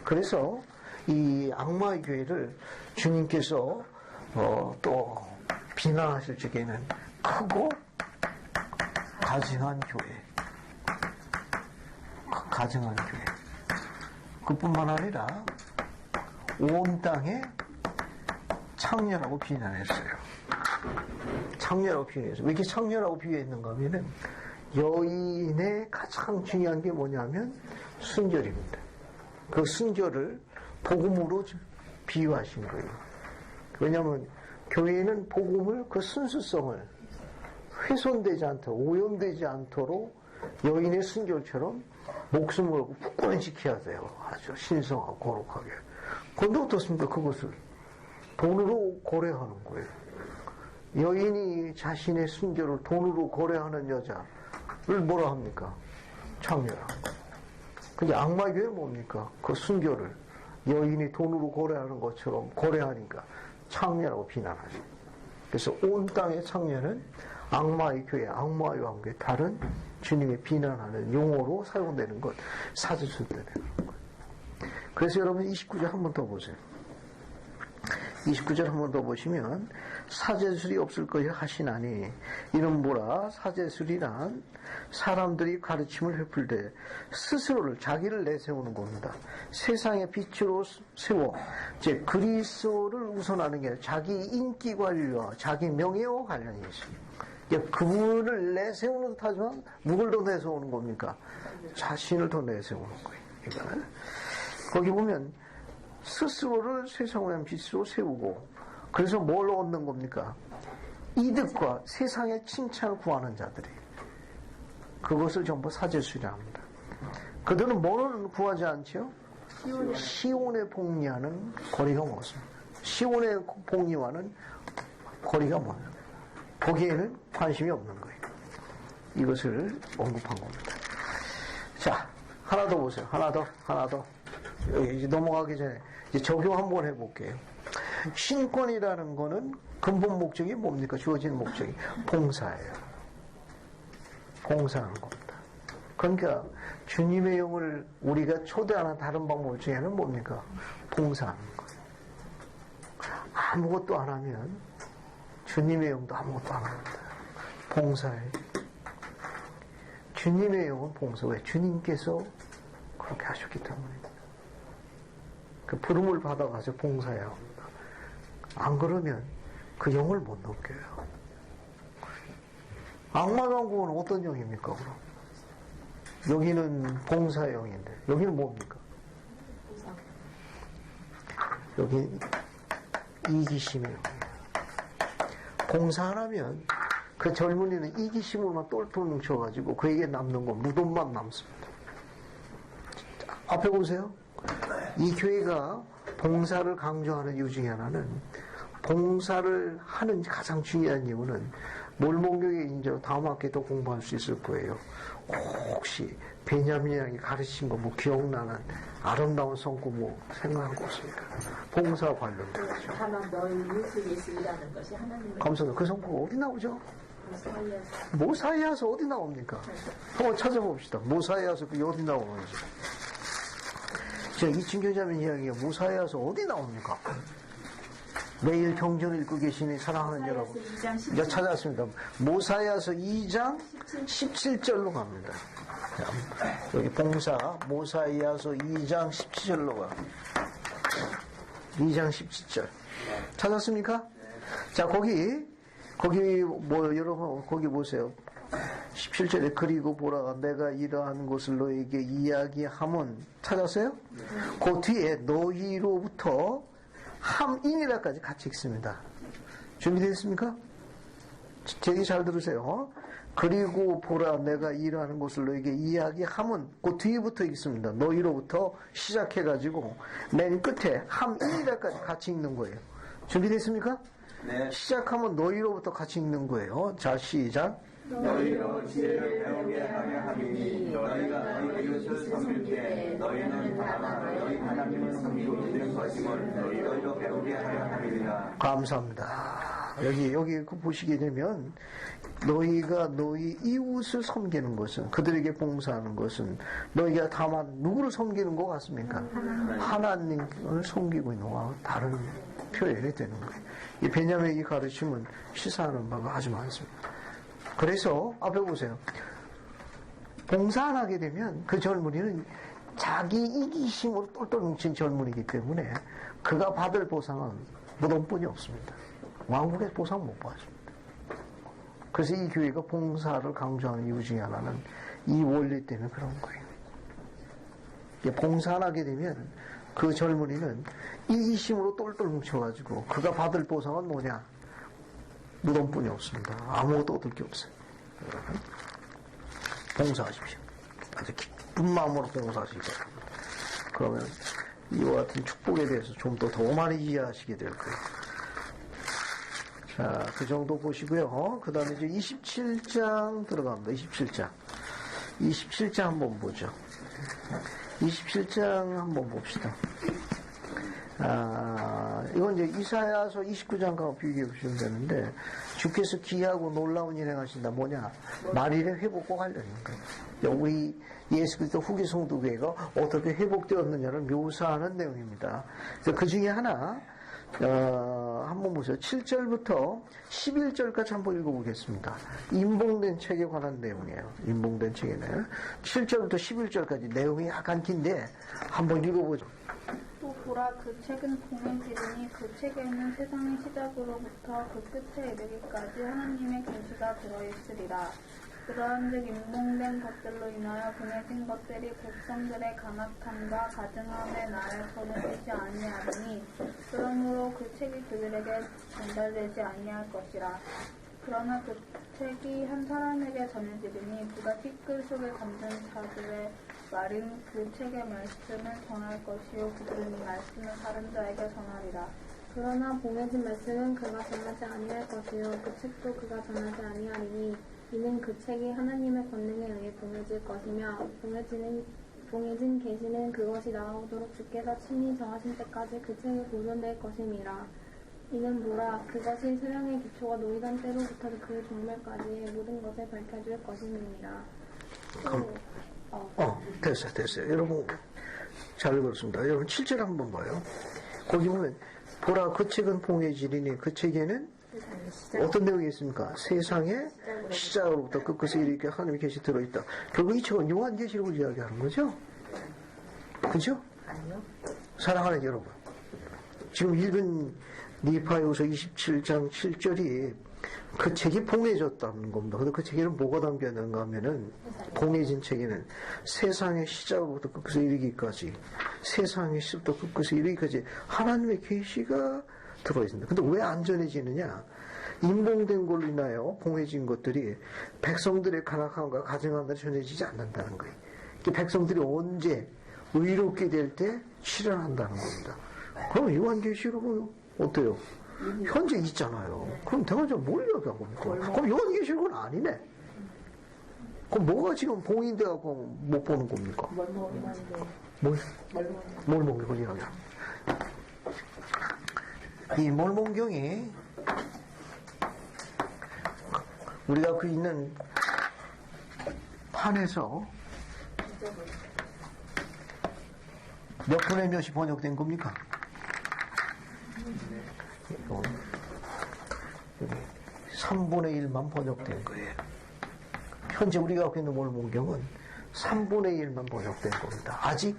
그래서 이 악마의 교회를 주님께서 또 비난하실 적에는 크고 가증한 교회. 가증한 교회. 그뿐만 아니라 온 땅에 창녀라고 비난했어요. 창녀라고 비난했어요. 왜 이렇게 창녀라고 비유했는가 하면은 여인의 가장 중요한 게 뭐냐면 순결입니다. 그 순결을 복음으로 비유하신 거예요. 왜냐하면 교회는 복음을 그 순수성을 훼손되지 않도록 오염되지 않도록 여인의 순결처럼 목숨을 굳건히 지켜야 돼요. 아주 신성하고 거룩하게. 그런데 어떻습니까? 그것을 돈으로 거래하는 거예요. 여인이 자신의 순결을 돈으로 거래하는 여자를 뭐라 합니까? 창녀라. 근데 악마의 교회는 뭡니까? 그 순결을 여인이 돈으로 거래하는 것처럼 거래하니까 창녀라고 비난하죠. 그래서 온 땅의 창녀는 악마의 교회, 악마의 왕교회, 다른 주님의 비난하는 용어로 사용되는 것, 사제수들이 되는 거예요. 그래서 여러분 29절 한 번 더 보세요. 29절 한 번 더 보시면 사제술이 없을 것이라 하시나니 이는 뭐라? 사제술이란 사람들이 가르침을 회풀되 스스로를 자기를 내세우는 겁니다. 세상의 빛으로 세워 즉 그리스도를 우선하는 게 아니라 자기 인기 관리와 자기 명예와 관련이 있습니다. 그분을 내세우는 듯 하지만 누굴 더 내세우는 겁니까? 자신을 더 내세우는 거예요. 그러니까 거기 보면 스스로를 세상의 빛으로 세우고 그래서 뭘 얻는 겁니까? 이득과 세상의 칭찬을 구하는 자들이 그것을 전부 사제술이라 합니다. 그들은 뭐를 구하지 않죠? 시온의 복리와는 거리가 멀습니다. 시온의 복리와는 거리가 멀어요. 거기에는 관심이 없는 거예요. 이것을 언급한 겁니다. 자, 하나 더 보세요. 하나 더. 이제 넘어가기 전에 이제 적용 한번 해볼게요. 신권이라는 거는 근본 목적이 뭡니까? 주어진 목적이 봉사예요. 봉사하는 겁니다. 그러니까 주님의 영을 우리가 초대하는 다른 방법 중에는 뭡니까? 봉사하는 거예요. 아무것도 안 하면 주님의 영도 아무것도 안 합니다. 봉사예요. 주님의 영은 봉사. 왜? 주님께서 그렇게 하셨기 때문입니다. 그 부름을 받아가서 봉사해야 합니다. 안 그러면 그 영을 못 넘겨요. 악마왕국은 어떤 영입니까, 그럼? 여기는 봉사의 영인데, 여기는 뭡니까? 여기 이기심의 영이에요. 봉사하라면 그 젊은이는 이기심으로만 똘똘 뭉쳐가지고 그에게 남는 건 무덤만 남습니다. 앞에 보세요. 이 교회가 봉사를 강조하는 이유 중에 하나는 봉사를 하는 가장 중요한 이유는 몰목역의 인자로 다음 학기에 또 공부할 수 있을 거예요. 혹시 베냐민 양이 가르친 거 뭐 기억나는 아름다운 성구 뭐 생각하고 있습니까? 봉사 관련된 거죠. 다만 너희 이웃을 예수이라는 것이 하나님의 감사합니다. 그 성구 어디 나오죠? 모사이아서 어디 나옵니까? 한번 찾아봅시다. 모사이아서 그게 어디 나오는지. 제가 이층교자님 이야기가 모사이아서 어디 나옵니까? 매일 경전을 읽고 계시니 사랑하는 여러분. 제가 찾아왔습니다. 모사이아서 2장 17절로 갑니다. 여기 봉사 모사이아서 2장 17절로 가. 2장 17절. 찾았습니까? 자, 거기 뭐 여러분 거기 보세요. 17절에 그리고 보라 내가 이러한 것을 너에게 이야기함은 찾았어요? 그 뒤에 너희로부터 함인이라까지 같이 읽습니다. 준비되었습니까? 제 얘기 잘 들으세요. 그리고 보라 내가 이러한 것을 너에게 이야기함은 그 뒤부터 읽습니다. 너희로부터 시작해가지고 맨 끝에 함인이라까지 같이 읽는 거예요. 준비됐습니까? 네. 시작하면 너희로부터 같이 읽는 거예요. 자, 시작. 너희로 지혜를 배우게 하려 함이니 너희가 너희 이웃을 섬길 때 너희는 다만 너희 하나님을 섬기고 있는 것임을 너희로 배우게 하려 함이니라. 감사합니다. 여기 보시게 되면 너희가 너희 이웃을 섬기는 것은 그들에게 봉사하는 것은 너희가 다만 누구를 섬기는 것 같습니까? 하나님을 섬기고 있는 것과 다른 표현이 되는 거예요. 이 베냐민의 가르침은 시사하는 바가 아주 많습니다. 그래서 앞에 보세요. 봉사 안 하게 되면 그 젊은이는 자기 이기심으로 똘똘 뭉친 젊은이기 때문에 그가 받을 보상은 무덤뿐이 없습니다. 왕국의 보상 못 받습니다. 그래서 이 교회가 봉사를 강조하는 이유 중에 하나는 이 원리 때문에 그런 거예요. 봉사를 하게 되면 그 젊은이는 이기심으로 똘똘 뭉쳐가지고 그가 받을 보상은 뭐냐? 무덤뿐이 없습니다. 아무것도 얻을 게 없어요. 여러분, 봉사하십시오. 아주 기쁜 마음으로 봉사하시기 바랍니다. 그러면 이와 같은 축복에 대해서 좀 더 많이 이해하시게 될 거예요. 자, 그 정도 보시고요. 그 다음에 이제 27장 들어갑니다. 27장. 27장 한번 보죠. 27장 한번 봅시다. 이건 이제 이사야서 29장과 비교해 보시면 되는데, 주께서 기이하고 놀라운 일 행하신다. 뭐냐? 만일의 회복과 관련인 거예요. 우리 예수 그리스도 후기 성도교회가 어떻게 회복되었느냐를 묘사하는 내용입니다. 그래서 그 중에 하나, 한번 보세요. 7절부터 11절까지 한번 읽어보겠습니다. 임봉된 책에 관한 내용이에요. 임봉된 책에는 7절부터 11절까지 내용이 약간 긴데 한번 읽어보죠. 또 보라, 그 책은 공인지르니 그 책에 있는 세상의 시작으로부터 그 끝에 이르기까지 하나님의 계시가 들어있으리라. 그러한즉 임봉된 것들로 인하여 보내진 것들이 백성들의 간악함과 가증함의 날에 전해지지 아니하리니 그러므로 그 책이 그들에게 전달되지 아니할 것이라. 그러나 그 책이 한 사람에게 전해지리니 그가 티끌 속에 잠든 자들의 말인 그 책의 말씀을 전할 것이요 그들은 이 말씀을 다른 자에게 전하리라. 그러나 봉해진 말씀은 그가 전하지 아니할 것이요 그 책도 그가 전하지 아니하리니 이는 그 책이 하나님의 권능에 의해 봉해질 것이며 봉해진 계시는 그것이 나오도록 주께서 친히 정하신 때까지 그 책이 보존될 것임이라. 이는 보라, 그것이 세상의 기초가 놓이던 때로부터 그 종말까지의 모든 것을 밝혀줄 것임이니라. 됐어요. 여러분, 잘 읽었습니다. 여러분, 7절 한번 봐요. 거기 보면, 보라, 그 책은 봉해지리니 그 책에는 어떤 내용이 있습니까? 세상의 시작으로부터 끝까지 이렇게 하나님의 계시 들어있다. 결국 이 책은 요한계시록을 이야기하는 거죠? 그죠? 아니요. 사랑하는 여러분, 지금 읽은 니파이후서 27장 7절이 그 책이 봉해졌다는 겁니다. 근데 그 책에는 뭐가 담겨 있는가 하면은, 봉해진 책에는 세상의 시작으로부터 끝까지 이르기까지, 세상의 시작부터 끝까지 이르기까지 하나님의 계시가 들어있습니다. 근데 왜 안 전해지느냐? 임봉된 걸로 인하여 봉해진 것들이 백성들의 간악함과 가증함에 전해지지 않는다는 거예요. 백성들이 언제 의롭게 될 때 실현한다는 겁니다. 그럼 요한계시록은 어때요? 현재 있잖아요. 그럼 대가지고 뭘 이야기한 겁니까? 그럼 요한계시록은 아니네. 그럼 뭐가 지금 봉인돼갖고 못 보는 겁니까? 뭘 먹는 이야기야? 이 몰몬경이 우리가 그 있는 판에서 몇 분의 몇이 번역된 겁니까? 3분의 1만 번역된 거예요. 현재 우리가 갖고 있는 몰몬경은 3분의 1만 번역된 겁니다. 아직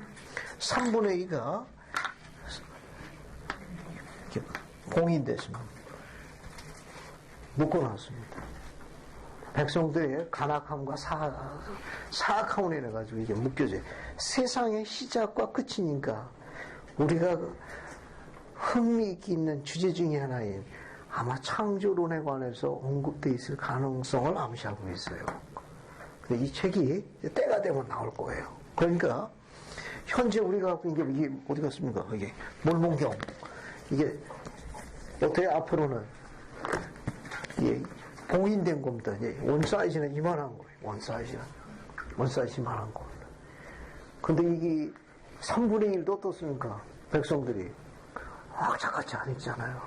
3분의 2가 봉인됐습니다. 묶어놨습니다. 백성들의 간악함과 사악함으로 인해가지고 이게 묶여져요. 세상의 시작과 끝이니까 우리가 흥미있게 있는 주제 중에 하나인 아마 창조론에 관해서 언급되어 있을 가능성을 암시하고 있어요. 근데 이 책이 때가 되면 나올 거예요. 그러니까 현재 우리가 갖고 있는 게 이게 어디 갔습니까? 이게 몰몬경. 이게 어떻게 앞으로는 이게 봉인된 겁니다. 이제 원 사이즈는 이만한 거예요. 원 사이즈 이만한 겁니다. 근데 이게 3분의 1도 어떻습니까? 백성들이 악착같이 안 읽잖아요.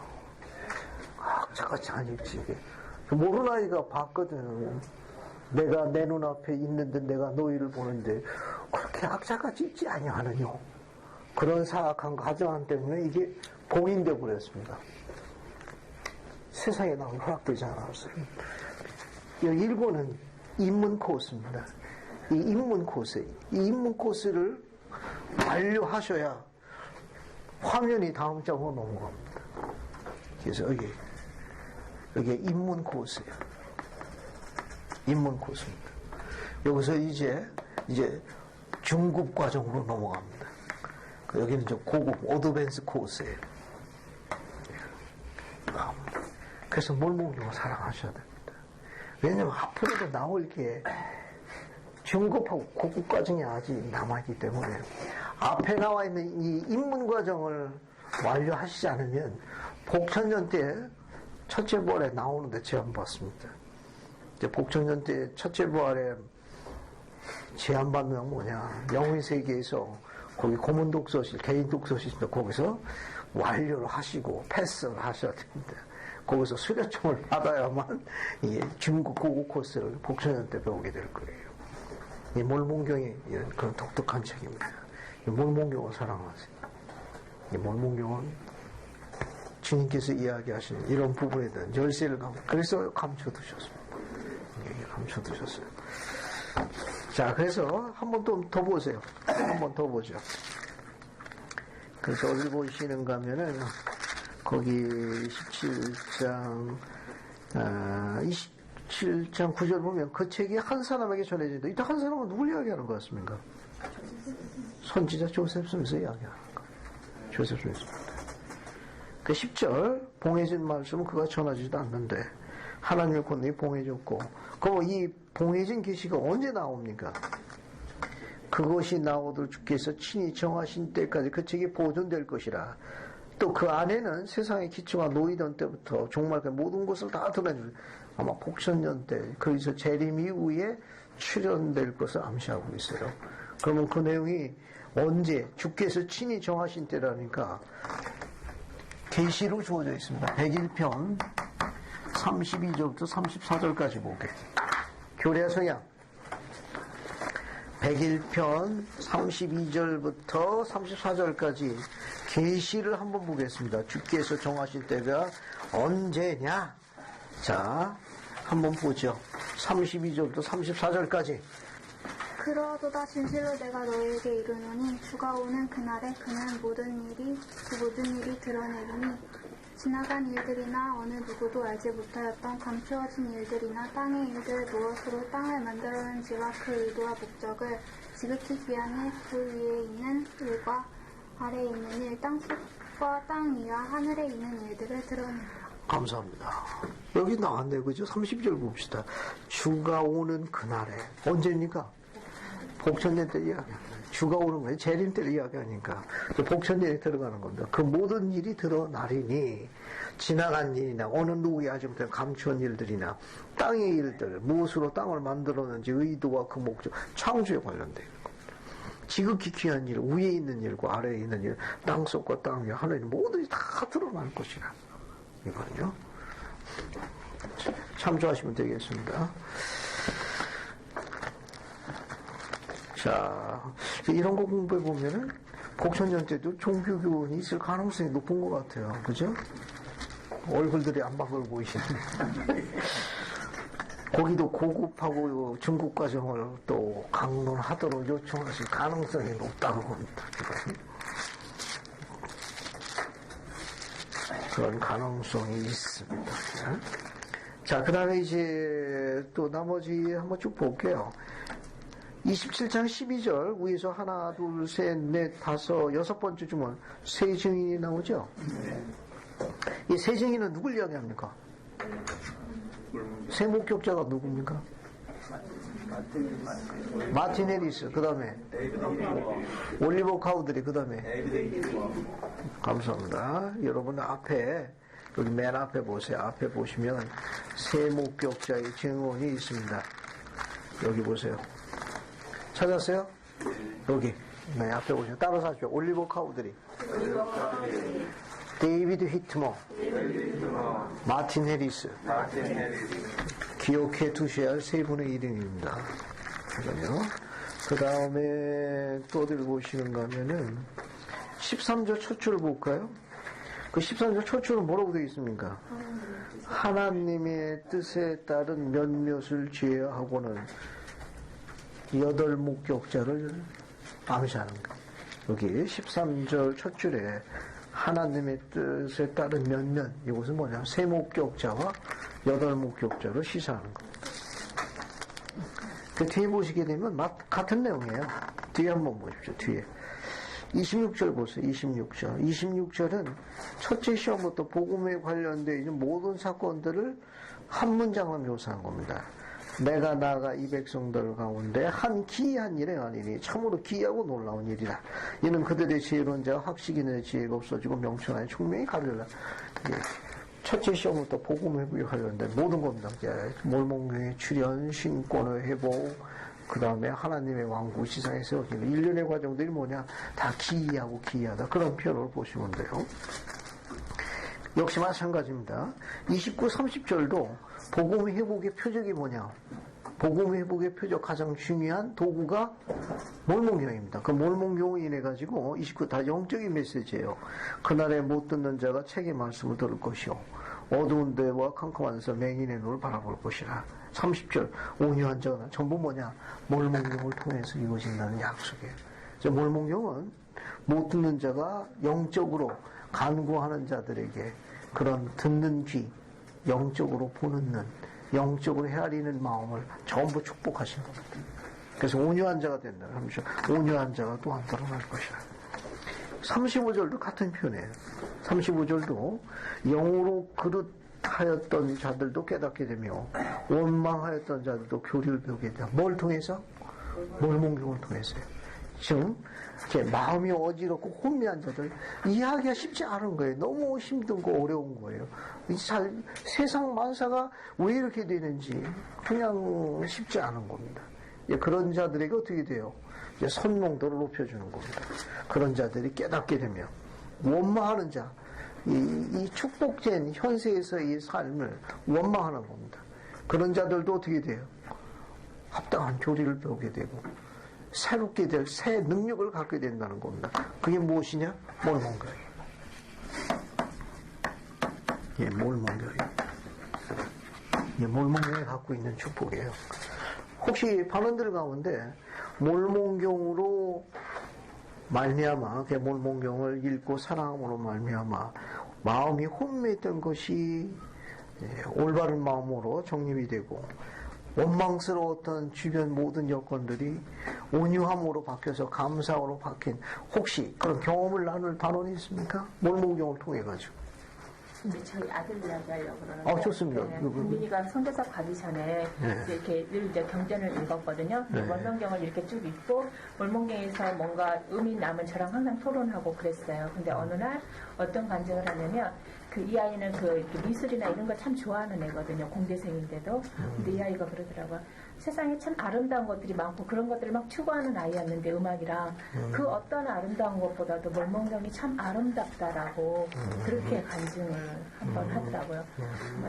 악착같이 안 읽지. 모르는 아이가 봤거든. 내가 내 눈앞에 있는데 내가 너희를 보는데 그렇게 악착같이 읽지 아니하느냐. 그런 사악한 가정함 때문에 이게 봉인되어 버렸습니다. 세상에 나온 허락되지 않았어요. 여기 일본은 인문 코스입니다. 이 인문 코스, 이 인문 코스를 완료하셔야 화면이 다음 장으로 넘어갑니다. 그래서 여기 입문 코스예요. 입문 코스입니다. 여기서 이제 중급 과정으로 넘어갑니다. 여기는 좀 고급 어드밴스 코스예요. 그래서 몰목용을 사랑하셔야 됩니다. 왜냐면 앞으로도 나올 게 중급하고 고급 과정이 아직 남아있기 때문에 앞에 나와 있는 이 입문 과정을 완료하시지 않으면 복천년 때 첫째 부활에 나오는데 제안 받습니다. 이제 복천년 때 첫째 부활에 제안 받는 건 뭐냐? 영의 세계에서 거기 고문 독서실, 개인 독서실 있습니다. 거기서 완료를 하시고 패스를 하셔야 됩니다. 거기서 수료증을 받아야만 중급 고급 코스를 복천년 때 배우게 될 거예요. 이 몰몬경이 이런 그런 독특한 책입니다. 이 몰몬경을 사랑하세요. 이 몰몬경은 주님께서 이야기하시는 이런 부분에 대한 열쇠를 그래서 감춰두셨습니다. 감춰두셨어요. 자, 그래서 한 번 더 보세요. 한 번 더 보죠. 그래서 어디 보시는가 하면은 거기 27장 27장 9절 보면 그 책이 한 사람에게 전해진다. 이때 한 사람은 누굴 이야기하는 것 같습니까? 선지자 조셉 스미스 이야기하는 거. 조셉 스미스입니다. 그 10절 봉해진 말씀은 그가 전하지도 않는데 하나님의 권능이 봉해졌고 그럼 이 봉해진 계시가 언제 나옵니까? 그것이 나오도록 주께서 친히 정하신 때까지 그 책이 보존될 것이라. 또 그 안에는 세상의 기초가 놓이던 때부터 종말까지 모든 것을 다 드러내는 아마 복천년 때 거기서 재림 이후에 출현될 것을 암시하고 있어요. 그러면 그 내용이 언제 주께서 친히 정하신 때라니까 계시로 주어져 있습니다. 101편 32절부터 34절까지 보게. 교례 서양 101편 32절부터 34절까지 계시를 한번 보겠습니다. 주께서 정하실 때가 언제냐? 자, 한번 보죠. 32절부터 34절까지. 그러하도다 진실로 내가 너에게 이르노니 주가 오는 그날에 그는 그 모든 일이 드러내리니 지나간 일들이나 어느 누구도 알지 못하였던 감추어진 일들이나 땅의 일들 무엇으로 땅을 만들었는지와 그 의도와 목적을 지극히 귀한 그 위에 있는 일과 아래에 있는 일, 땅속과 땅 위와 하늘에 있는 일들을 드러내라. 감사합니다. 여기 나왔네요. 그죠? 30절 봅시다. 주가 오는 그날에 언제입니까? 복천년 때 이야기합니다. 주가 오는 거예요. 재림 때를 이야기하니까 복천년에 들어가는 겁니다. 그 모든 일이 드러나리니 지나간 일이나 어느 누구의 아직 감추한 일들이나 땅의 일들 무엇으로 땅을 만들었는지 의도와 그 목적 창조에 관련된 겁니다. 지극히 귀한 일 위에 있는 일과 아래에 있는 일 땅속과 땅 위에 하늘에 모든 일이 다 드러날 것이라. 이거는요. 참조하시면 되겠습니다. 자, 이런 거 공부해 보면은 복천년 때도 종교교훈이 있을 가능성이 높은 것 같아요. 그죠? 얼굴들이 안 바꿔 보이시는데. 거기도 고급하고 중급 과정을 또 강론하도록 요청하실 가능성이 높다고 봅니다. 그런 가능성이 있습니다. 자, 그 다음에 이제 또 나머지 한번 쭉 볼게요. 27장 12절 위에서 하나, 둘, 셋, 넷, 다섯, 여섯 번째 주문 세 증인이 나오죠? 이 세 증인은 누굴 이야기합니까? 세 목격자가 누굽니까? 마틴 해리스, 그 다음에 올리버 카우드리, 그 다음에 감사합니다. 여러분 앞에 여기 맨 앞에 보세요. 앞에 보시면 세 목격자의 증언이 있습니다. 여기 보세요. 찾았어요? 여기 네, 앞에 보시면 따라서 하십시오. 올리버 카우드리, 데이비드 히트머, 마틴 해리스. 기억해 두셔야 할 세 분의 이름입니다. 그 다음에 또 어디를 보시는가 하면은 13절 초초를 볼까요? 그 13절 초초는 뭐라고 되어 있습니까? 하나님의 뜻에 따른 몇몇을 제어하고는 8 목격자를 암시하는 것. 여기 13절 첫 줄에 하나님의 뜻에 따른 면면, 이것은 뭐냐? 세 목격자와 여덟 목격자로 시사하는 겁니다. 그 뒤에 보시게 되면 같은 내용이에요. 뒤에 한번 보십시오. 뒤에 26절 보세요. 26절. 26절은 첫째 시험부터 복음에 관련되어 있는 모든 사건들을 한 문장으로 묘사한 겁니다. 내가 나아가 이 백성들 가운데 한 기이한 일에 아니니 참으로 기이하고 놀라운 일이다. 이는 그들의 지혜로운 자가 학식인의 지혜가 없어지고 명철하여 총명이 가려라. 첫째 시험부터 복음에 관련된 모든 겁니다. 몰몬교의 출현, 신권의 회복, 그 다음에 하나님의 왕국 시상에 세워지는 일련의 과정들이 뭐냐? 다 기이하고 기이하다. 그런 표현을 보시면 돼요. 역시 마찬가지입니다. 29, 30절도 복음 회복의 표적이 뭐냐? 복음 회복의 표적 가장 중요한 도구가 몰몬경입니다. 그 몰몬경으로 인해 가지고 29 다 영적인 메시지예요. 그날에 못 듣는 자가 책의 말씀을 들을 것이요 어두운 데와 캄캄한 데서 맹인의 눈을 바라볼 것이라. 30절 온유한 자는 전부 뭐냐? 몰몬경을 통해서 이루어진다는 약속이에요. 몰몬경은 못 듣는 자가 영적으로 간구하는 자들에게 그런 듣는 귀, 영적으로 보는 눈, 영적으로 헤아리는 마음을 전부 축복하신 겁니다. 그래서 온유한 자가 된다는 하면서 온유한 자가 또한 드러날 것이라. 35절도 같은 표현이에요. 35절도 영으로 그릇하였던 자들도 깨닫게 되며 원망하였던 자들도 교리를 배우게 된다. 뭘 통해서? 몰몬경을 통해서요. 지금 마음이 어지럽고 혼미한 자들 이해하기가 쉽지 않은 거예요. 너무 힘들고 어려운 거예요. 세상 만사가 왜 이렇게 되는지 그냥 쉽지 않은 겁니다. 그런 자들에게 어떻게 돼요? 선명도를 높여주는 겁니다. 그런 자들이 깨닫게 되면 원망하는 자, 이 축복된 현세에서의 삶을 원망하는 겁니다. 그런 자들도 어떻게 돼요? 합당한 교리를 배우게 되고 새롭게 될 새 능력을 갖게 된다는 겁니다. 그게 무엇이냐? 몰몬교회입니다. 몰몬교회. 몰몬교회 갖고 있는 축복이에요. 혹시 반원들 가운데 몰몬경으로 말미암아 몰몬경을 읽고 사랑함으로 말미암아 마음이 혼미했던 것이 올바른 마음으로 정립이 되고 원망스러웠던 주변 모든 여건들이 온유함으로 바뀌어서 감사함으로 바뀐 혹시 그런 경험을 나눌 단원이 있습니까? 몰몬경을 통해 가지고. 근데 저희 아들 이야기 하려고 그러는데. 좋습니다. 국민이가 선교사 가기 전에 이렇게 늘 경전을 읽었거든요. 몰몬경을 이렇게 쭉 읽고 몰몬경에서 뭔가 의미 남은 저랑 항상 토론하고 그랬어요. 근데 어느 날 어떤 간증을 하냐면 이 아이는 이렇게 미술이나 이런 거 참 좋아하는 애거든요. 공대생인데도. 근데 이 아이가 그러더라고요. 세상에 참 아름다운 것들이 많고 그런 것들을 막 추구하는 아이였는데 음악이랑 그 어떤 아름다운 것보다도 몰몬경이 참 아름답다라고 그렇게 간증을 한번 하더라고요.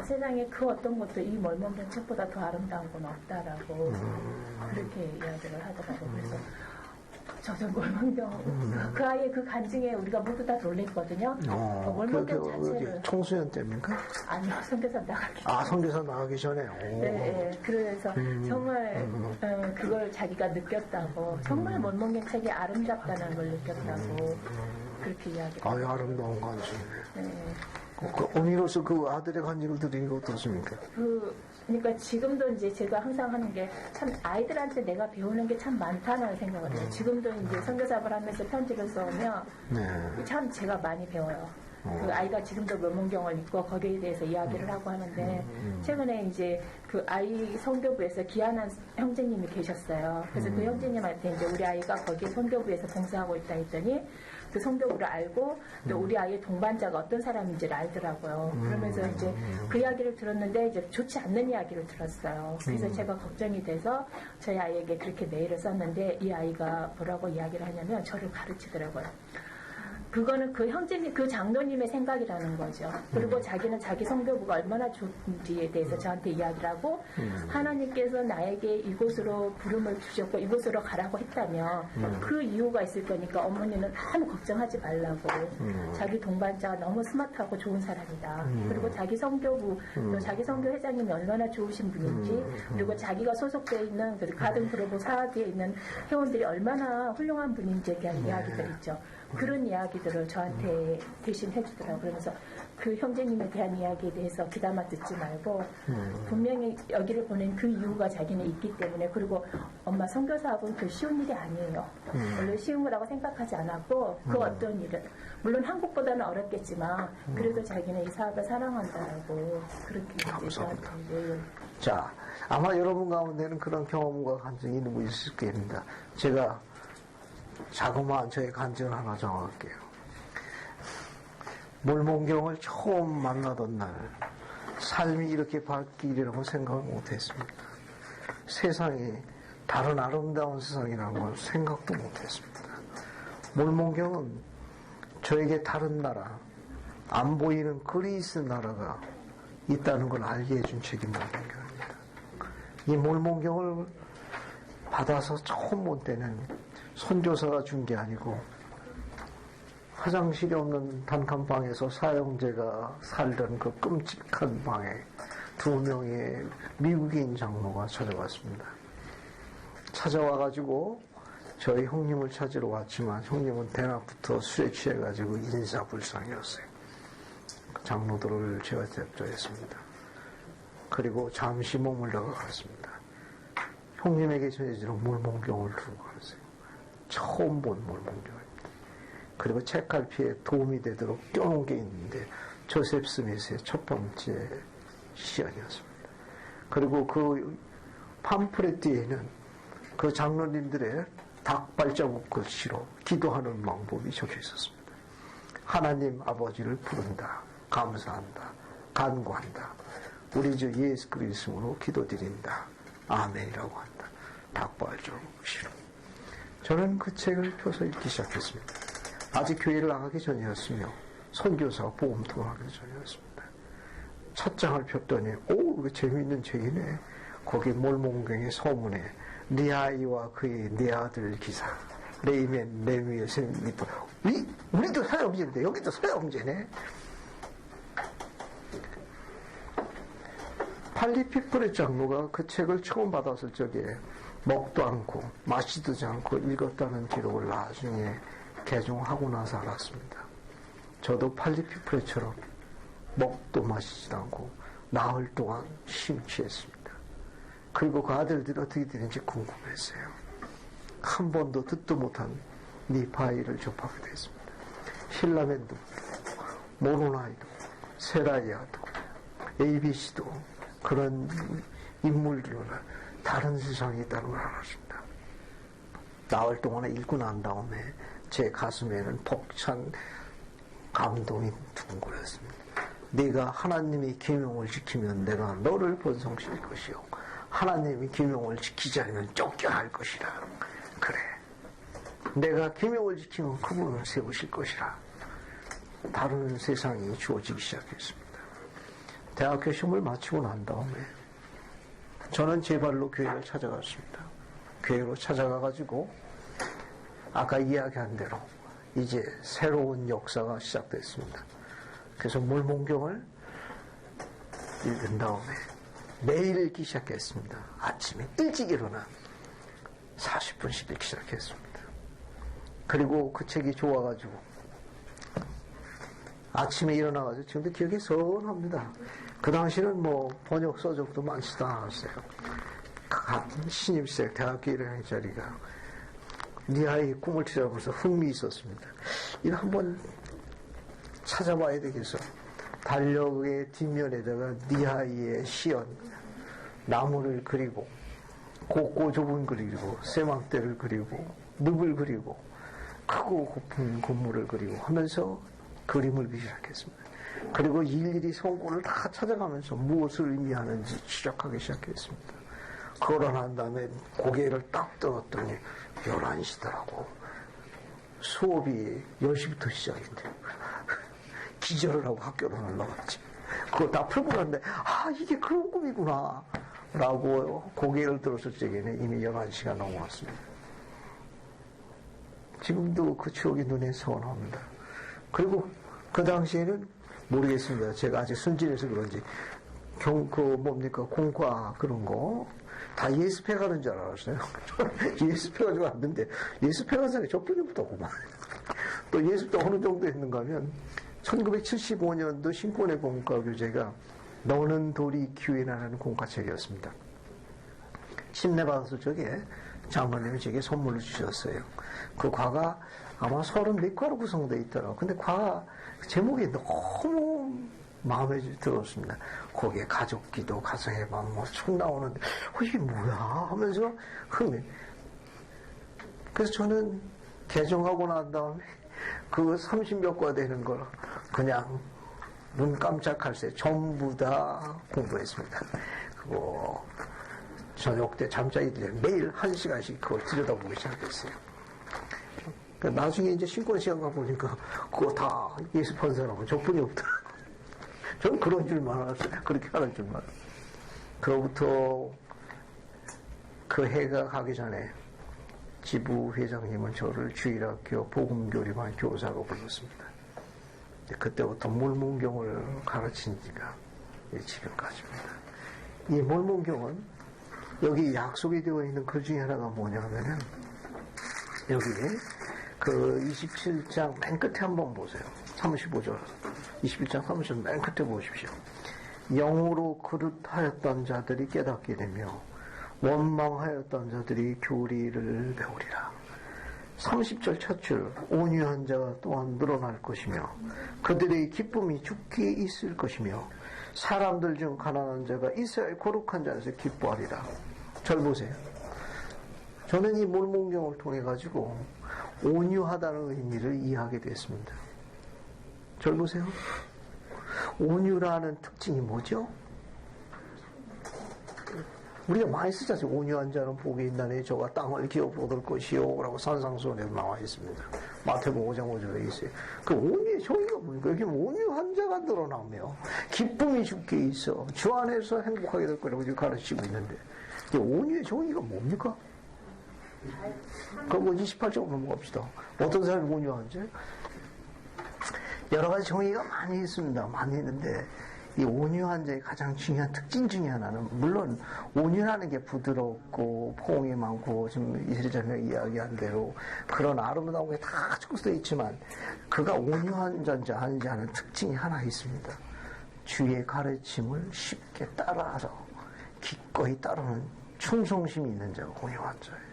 세상에 그 어떤 것도 이 몰몬경 책보다 더 아름다운 건 없다라고 그렇게 이야기를 하더라고요. 그래서 저도 몰몬경 그 아이의 그 간증에 우리가 모두 다 놀랬거든요. 몰몬경 자체를 청소년 때입니까? 아니요, 선교사 나가기 전에. 선교사 나가기 전에. 네, 그래서 정말 그걸 자기가 느꼈다고 정말 몰몬경 책이 아름답다는 걸 느꼈다고 그렇게 이야기해요. 아름다운 간증이네. 네. 어미로서 그 아들의 간증을 들으니까 어떻습니까? 그러니까 지금도 이제 제가 항상 하는 게 참 아이들한테 내가 배우는 게 참 많다는 생각을 해요. 지금도 이제 선교사를 하면서 편지를 써오면 참 제가 많이 배워요. 그 아이가 지금도 몰몬경을 읽고 거기에 대해서 이야기를 하고 하는데 최근에 이제 그 아이 선교부에서 기한한 형제님이 계셨어요. 그래서 그 형제님한테 이제 우리 아이가 거기 선교부에서 봉사하고 있다 했더니 그 성도를 알고 또 우리 아이의 동반자가 어떤 사람인지를 알더라고요. 그러면서 이제 그 이야기를 들었는데 이제 좋지 않는 이야기를 들었어요. 그래서 제가 걱정이 돼서 저희 아이에게 그렇게 메일을 썼는데 이 아이가 뭐라고 이야기를 하냐면 저를 가르치더라고요. 그거는 그 형제님, 그 장로님의 생각이라는 거죠. 그리고 자기는 자기 성교부가 얼마나 좋은지에 대해서 저한테 이야기를 하고, 하나님께서 나에게 이곳으로 부름을 주셨고 이곳으로 가라고 했다면 그 이유가 있을 거니까 어머니는 너무 걱정하지 말라고. 자기 동반자가 너무 스마트하고 좋은 사람이다. 그리고 자기 성교부, 또 자기 성교 회장님이 얼마나 좋으신 분인지, 그리고 자기가 소속되어 있는 그 가든 그룹 사업에 있는 회원들이 얼마나 훌륭한 분인지에 대한 이야기들 있죠. 그런 이야기들을 저한테 대신 해주더라고요. 그러면서 그 형제님에 대한 이야기에 대해서 귀담아 듣지 말고 분명히 여기를 보낸 그 이유가 자기는 있기 때문에, 그리고 엄마 선교 사업은 그 쉬운 일이 아니에요. 원래 쉬운 거라고 생각하지 않았고 그 어떤 일은 물론 한국보다는 어렵겠지만 그래도 자기는 이 사업을 사랑한다라고 그렇게 이제 저한테. 자, 아마 여러분 가운데는 그런 경험과 간증이 있는 분 있을 겁니다. 제가 자그마한 저의 간증을 하나 정할게요. 몰몬경을 처음 만나던 날 삶이 이렇게 바뀔이라고 생각을 못했습니다. 세상이 다른 아름다운 세상이라는 걸 생각도 못했습니다. 몰몬경은 저에게 다른 나라, 안 보이는 그리스 나라가 있다는 걸 알게 해준 책이 몰몬경입니다. 이 몰몬경을 받아서 처음 본 때는 선교사가 준 게 아니고 화장실이 없는 단칸방에서 사형제가 살던 그 끔찍한 방에 2명의 미국인 장로가 찾아왔습니다. 찾아와가지고 저희 형님을 찾으러 왔지만 형님은 대낮부터 술에 취해가지고 인사불상이었어요. 장로들을 제가 대표했습니다. 그리고 잠시 머물다가 갔습니다. 형님에게 전해지는 몰몬경을 두고 갔어요. 처음 본 몰몬경입니다. 그리고 책갈피에 도움이 되도록 껴놓은 게 있는데 조셉 스미스의 첫 번째 시연이었습니다. 그리고 그 팜프렛 뒤에는 그 장로님들의 닭발자국 글씨로 기도하는 방법이 적혀 있었습니다. 하나님 아버지를 부른다, 감사한다, 간구한다, 우리 주 예수 그리스도로 기도드린다, 아멘이라고 한다. 닭발자국 글씨로. 저는 그 책을 펴서 읽기 시작했습니다. 아직 교회를 나가기 전이었으며 선교사 복음통을 하기 전이었습니다. 첫 장을 폈더니 오, 이거 재미있는 책이네. 거기 몰몬경의 서문에 리아이와 그의 네 아들 기사 레이멘 레미의 셈이 우리도 사형제인데 여기도 사형제네. 팔리피플의 장로가 그 책을 처음 받았을 적에 먹도 않고 마시지도 않고 읽었다는 기록을 나중에 개종하고 나서 알았습니다. 저도 팔리피프레처럼 먹도 마시지도 않고 나흘 동안 심취했습니다. 그리고 그 아들들이 어떻게 되는지 궁금했어요. 한 번도 듣도 못한 니파이를 접하게 됐습니다. 힐라멘도, 모로나이도, 세라이아도, ABC도 그런 인물들로는 다른 세상이 있다는 걸 알았습니다. 나흘 동안 읽고 난 다음에 제 가슴에는 벅찬 감동이 둥글었습니다. 네가 하나님의 계명을 지키면 내가 너를 번성시킬 것이요 하나님의 계명을 지키지 않으면 쫓겨날 것이라. 그래, 내가 계명을 지키면 그분을 세우실 것이라. 다른 세상이 주어지기 시작했습니다. 대학교 시험을 마치고 난 다음에 저는 제 발로 교회를 찾아갔습니다. 교회로 찾아가가지고 아까 이야기한 대로 이제 새로운 역사가 시작됐습니다. 그래서 몰몬경을 읽은 다음에 매일 읽기 시작했습니다. 아침에 일찍 일어나 40분씩 읽기 시작했습니다. 그리고 그 책이 좋아가지고 아침에 일어나가지고 지금도 기억이 선합니다. 그 당시는 뭐 번역 서적도 많지도 않았어요. 같은 신입생 대학교 1학년 자리가 네 아이의 꿈을 찾아보면서 흥미 있었습니다. 이거 한번 찾아봐야 되겠어. 달력의 뒷면에다가 네 아이의 시연, 나무를 그리고 곱고 좁은 그리고 쇠망대를 그리고 늪을 그리고 크고 고픈 건물을 그리고 하면서 그림을 그리기 시작했습니다. 그리고 일일이 성구를 다 찾아가면서 무엇을 의미하는지 추적하기 시작했습니다. 그러고 난 다음에 고개를 딱 들었더니 11시더라고. 수업이 10시부터 시작인데 기절을 하고 학교로 올라갔지. 그거 다 풀고 났는데 이게 그런 꿈이구나 라고 고개를 들었을 적에는 이미 11시가 넘어왔습니다. 지금도 그 추억이 눈에 선합니다. 그리고 그 당시에는 모르겠습니다. 제가 아직 순진해서 그런지 공과 그런 거 다 예습해 가는 줄 알았어요. 예습해 가지고 왔는데 예습해 간 사람이 저뿐이었더구만. 또 예습도 어느 정도 했는가 하면 1975년도 신권의 공과 교재가 너는 돌이 기회나라는 공과책이었습니다. 침례받아서 저게 장로님이 제게 선물로 주셨어요. 그 과가 아마 34과로 구성되어 있더라고요. 근데 과 제목이 너무 마음에 들었습니다. 거기에 가족기도, 가정의 마음, 쭉 나오는데, 이게 뭐야? 하면서 흥미. 그래서 저는 개정하고 난 다음에 그 30몇 과 되는 걸 그냥 눈 깜짝할 새 전부 다 공부했습니다. 그거 저녁 때 잠자기 전에 매일 1시간씩 그걸 들여다보기 시작했어요. 나중에 이제 신권 시간 가보니까 그거 다 예습한 사람은 저뿐이 없더라고요. 저는 그런 줄만 알았어요. 그렇게 하는 줄만 알았어요. 그로부터 그 해가 가기 전에 지부 회장님은 저를 주일학교 복음교리반 교사로 불렀습니다. 그때부터 몰몬경을 가르친 지가 지금까지입니다. 이 몰몬경은 여기 약속이 되어 있는 글 중에 하나가 뭐냐면은 여기에 그 27장 맨 끝에 한번 보세요. 35절. 21장 30절 맨 끝에 보십시오. 영으로 그릇하였던 자들이 깨닫게 되며 원망하였던 자들이 교리를 배우리라. 30절 첫 줄, 온유한 자가 또한 늘어날 것이며 그들의 기쁨이 주께 있을 것이며 사람들 중 가난한 자가 이스라엘 거룩한 자에서 기뻐하리라. 절 보세요. 저는 이 몰몬경을 통해 가지고 온유하다는 의미를 이해하게 됐습니다. 절 보세요. 온유라는 특징이 뭐죠? 우리가 많이 쓰잖아요. 온유한 자는 복이 있나니 저가 땅을 기업 얻을 것이요 라고 산상수훈에 나와 있습니다. 마태복음 5장 5절에 있어요. 그 온유의 정의가 뭡니까? 여기 온유한 자가 늘어나며 기쁨이 주께 있어 주 안에서 행복하게 될 거라고 지금 가르치고 있는데 온유의 정의가 뭡니까? 그럼 28절 넘어갑시다. 어떤 사람이 온유한지? 여러 가지 정의가 많이 있습니다. 많이 있는데 이 온유한 자의 가장 중요한 특징 중에 하나는 물론 온유라는 게 부드럽고 포옹이 많고 지금 이세리자매가 이야기한 대로 그런 아름다운 게 다 적혀져 있지만 그가 온유한 자인지 아닌지 하는 특징이 하나 있습니다. 주의 가르침을 쉽게 따라서 기꺼이 따르는 충성심이 있는 자가 온유한 자예요.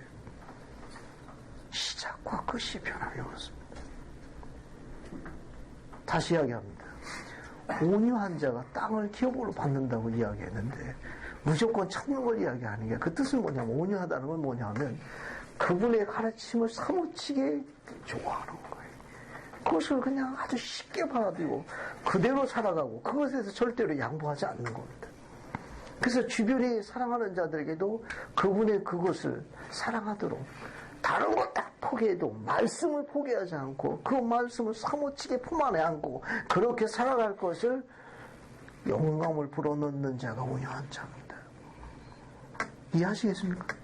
시작과 끝이 변함이 없습니다. 다시 이야기합니다. 온유한 자가 땅을 기업으로 받는다고 이야기했는데 무조건 찾는 걸 이야기하는 게 그 뜻은 뭐냐면 온유하다는 건 뭐냐면 그분의 가르침을 사무치게 좋아하는 거예요. 그것을 그냥 아주 쉽게 받아들이고 그대로 살아가고 그것에 대해서 절대로 양보하지 않는 겁니다. 그래서 주변에 사랑하는 자들에게도 그분의 그것을 사랑하도록 다른 것 다 포기해도 말씀을 포기하지 않고 그 말씀을 사무치게 품 안에 안고 그렇게 살아갈 것을 영감을 불어넣는 자가 온유한 자입니다. 이해하시겠습니까?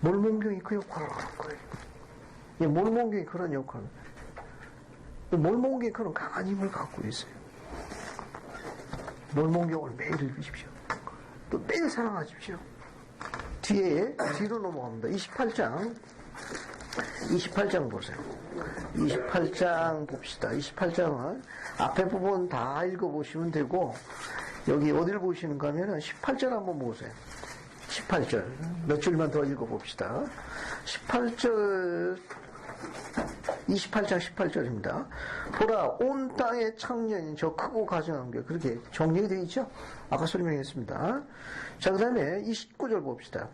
몰몬경이 그 역할을 하는 거예요. 이 몰몬경이 그런 역할을. 몰몬경이 그런 강한 힘을 갖고 있어요. 몰몬경을 매일 읽으십시오. 또 매일 사랑하십시오. 뒤로 넘어갑니다. 28장 보세요. 28장 봅시다. 28장은 앞에 부분 다 읽어보시면 되고 여기 어디를 보시는가 하면 18절 한번 보세요. 18절 몇 줄만 더 읽어봅시다. 28장 18절입니다. 보라 온 땅의 창년인 저 크고 가증한 게 그렇게 정리되어 있죠? 아까 설명했습니다. 자, 그 다음에 29절 봅시다.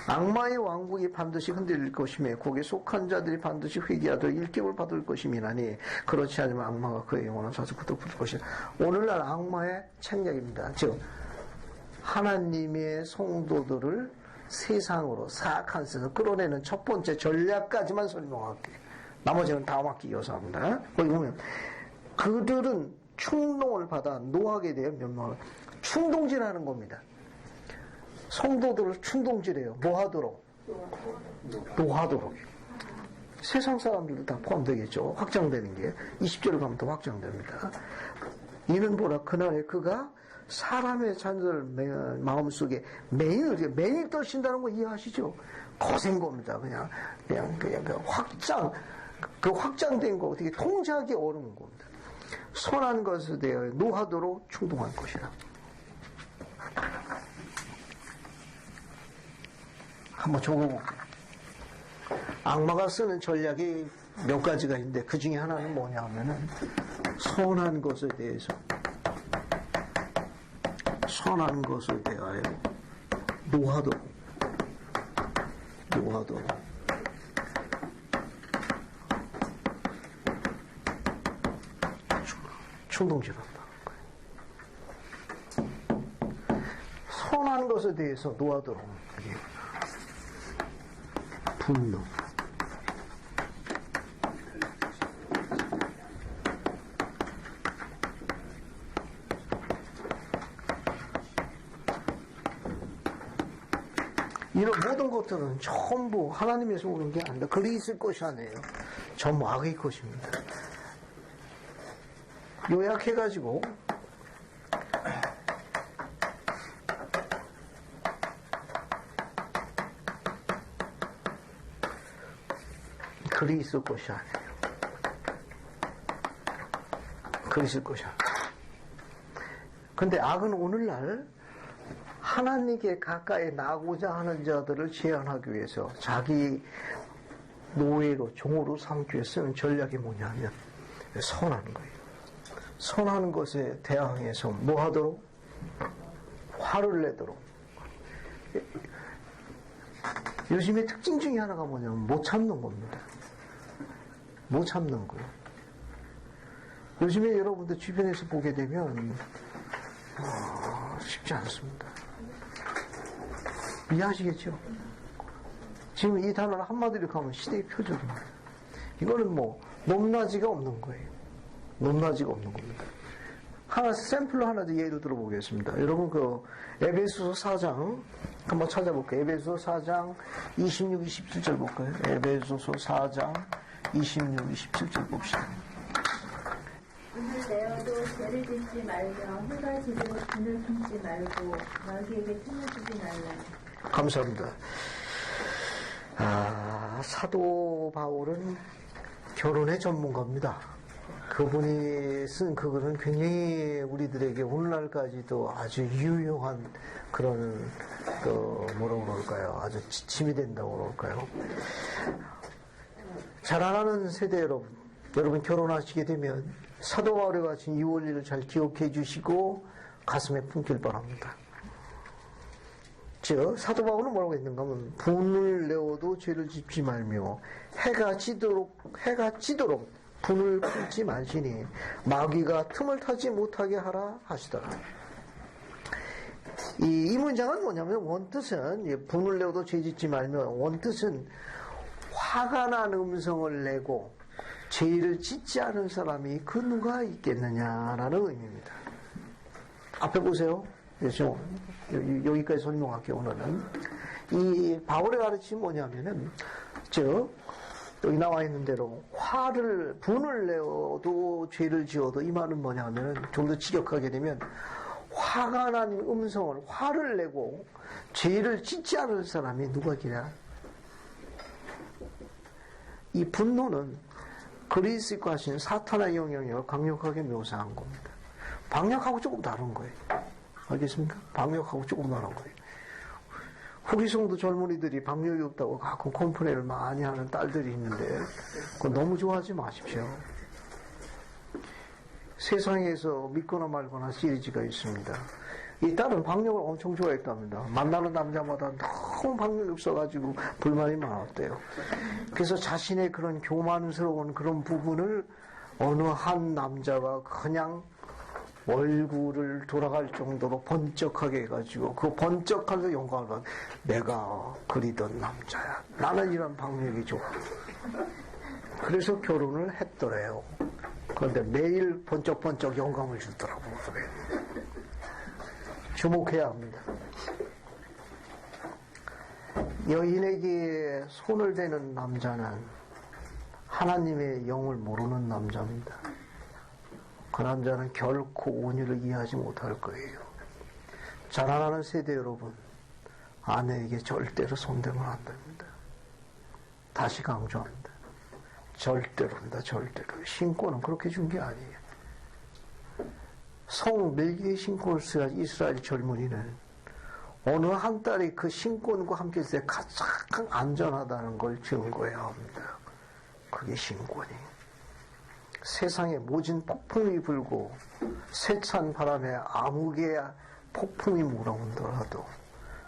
악마의 왕국이 반드시 흔들릴 것이며 거기에 속한 자들이 반드시 회개하도록 일격을 받을 것임이나니 그렇지 않으면 악마가 그의 영혼을 좌석부터 붙을 것이다. 오늘날 악마의 책략입니다. 즉 하나님의 성도들을 세상으로 사악한 세상으로 끌어내는 첫 번째 전략까지만 설명할게요. 나머지는 다 맡기기어서 합니다. 거기 보면 그들은 충동을 받아 노하게 되어 멸망을. 충동질하는 겁니다. 성도들을 충동질해요. 뭐 하도록? 노하도록. 세상 사람들도 다 포함되겠죠. 확장되는 게 20절을 가면 더 확장됩니다. 이는 보라 그날에 그가 사람의 잔을 마음속에 매일 떠신다는 거 이해하시죠? 거센 겁니다. 그냥 그 확장된 거 어떻게 통제하기 어려운 겁니다. 선한 것에 대하여 노하도록 충동할 것이라. 한번 적어볼게요. 악마가 쓰는 전략이 몇 가지가 있는데 그 중에 하나는 뭐냐 하면은 선한 것에 대해서 선한 것에 대하여 노하도록 충동질한다. 선한 것에 대해서 노하도록 분노. 이런 모든 것들은 전부 하나님에서 오는 게 아니라 그리 있을 것이 아니에요. 전부 악의 것입니다. 요약해가지고 그리 있을 것이 아니에요. 그리 있을 것이 아니에요. 근데 악은 오늘날 하나님께 가까이 나고자 하는 자들을 제한하기 위해서 자기 노예로 종으로 삼기 위해 쓰는 전략이 뭐냐면 선하는 거예요. 선하는 것에 대항해서 뭐 하도록? 화를 내도록. 요즘의 특징 중에 하나가 뭐냐면 못 참는 겁니다. 못 참는 거예요. 요즘에 여러분들 주변에서 보게 되면 쉽지 않습니다. 이해하시겠죠? 지금 이 단어를 한마디로 가면 시대의 표적입니다. 이거는 뭐 높낮이가 없는 거예요. 높낮이가 없는 겁니다. 하나 샘플로 하나 더 예를 들어보겠습니다. 여러분 그 에베소서 4장 한번 찾아볼까요? 에베소서 4장 26, 27절 볼까요? 에베소서 4장 26, 27절 봅시다. 분을 내어도 죄를 짓지 말며 해가 지도록 분을 품지 말고 너희에게 틈을 주지 말라. 감사합니다. 사도 바울은 결혼의 전문가입니다. 그분이 쓴 그거는 굉장히 우리들에게 오늘날까지도 아주 유용한 그런 뭐라고 그럴까요? 아주 지침이 된다고 그럴까요? 자라나는 세대 여러분 결혼하시게 되면 사도 바울의 같이 이 원리를 잘 기억해 주시고 가슴에 품길 바랍니다. 즉 사도 바울은 뭐라고 했는가 하면 분을 내어도 죄를 짓지 말며 해가 지도록 분을 품지 말지니 마귀가 틈을 타지 못하게 하라 하시더라. 이 문장은 뭐냐면 원뜻은 분을 내어도 죄 짓지 말며 원뜻은 화가 난 음성을 내고 죄를 짓지 않은 사람이 그 누가 있겠느냐라는 의미입니다. 앞에 보세요. 그래서 여기까지 설명할게요. 오늘은 이 바울의 가르침이 뭐냐면은 즉 여기 나와 있는 대로 분을 내어도 죄를 지어도 이 말은 뭐냐면은 좀 더 직역하게 되면 화가 난 음성을 화를 내고 죄를 짓지 않을 사람이 누구냐? 이 분노는 그리스도가 하신 사탄의 영향력을 강력하게 묘사한 겁니다. 방역하고 조금 다른 거예요. 알겠습니까? 방역하고 조금 다른 거예요. 후기성도 젊은이들이 방역이 없다고 가끔 컴플레인을 많이 하는 딸들이 있는데 그건 너무 좋아하지 마십시오. 세상에서 믿거나 말거나 시리즈가 있습니다. 이 딸은 방역을 엄청 좋아했답니다. 만나는 남자마다 너무 방역이 없어가지고 불만이 많았대요. 그래서 자신의 그런 교만스러운 그런 부분을 어느 한 남자가 그냥 얼굴을 돌아갈 정도로 번쩍하게 해가지고 그 번쩍하면서 영광을 받아. 내가 그리던 남자야. 나는 이런 방역이 좋아. 그래서 결혼을 했더래요. 그런데 매일 번쩍번쩍 영감을 주더라고. 주목해야 합니다. 여인에게 손을 대는 남자는 하나님의 영을 모르는 남자입니다. 그 남자는 결코 온유를 이해하지 못할 거예요. 자라나는 세대 여러분, 아내에게 절대로 손대면 안 됩니다. 다시 강조합니다. 절대로입니다. 절대로. 신권은 그렇게 준 게 아니에요. 성 멜기의 신권을 써야 이스라엘 젊은이는 어느 한 딸이 그 신권과 함께 있을 때 가장 안전하다는 걸 증거해야 합니다. 그게 신권이. 세상에 모진 폭풍이 불고 세찬 바람에 암흑의 폭풍이 몰아온더라도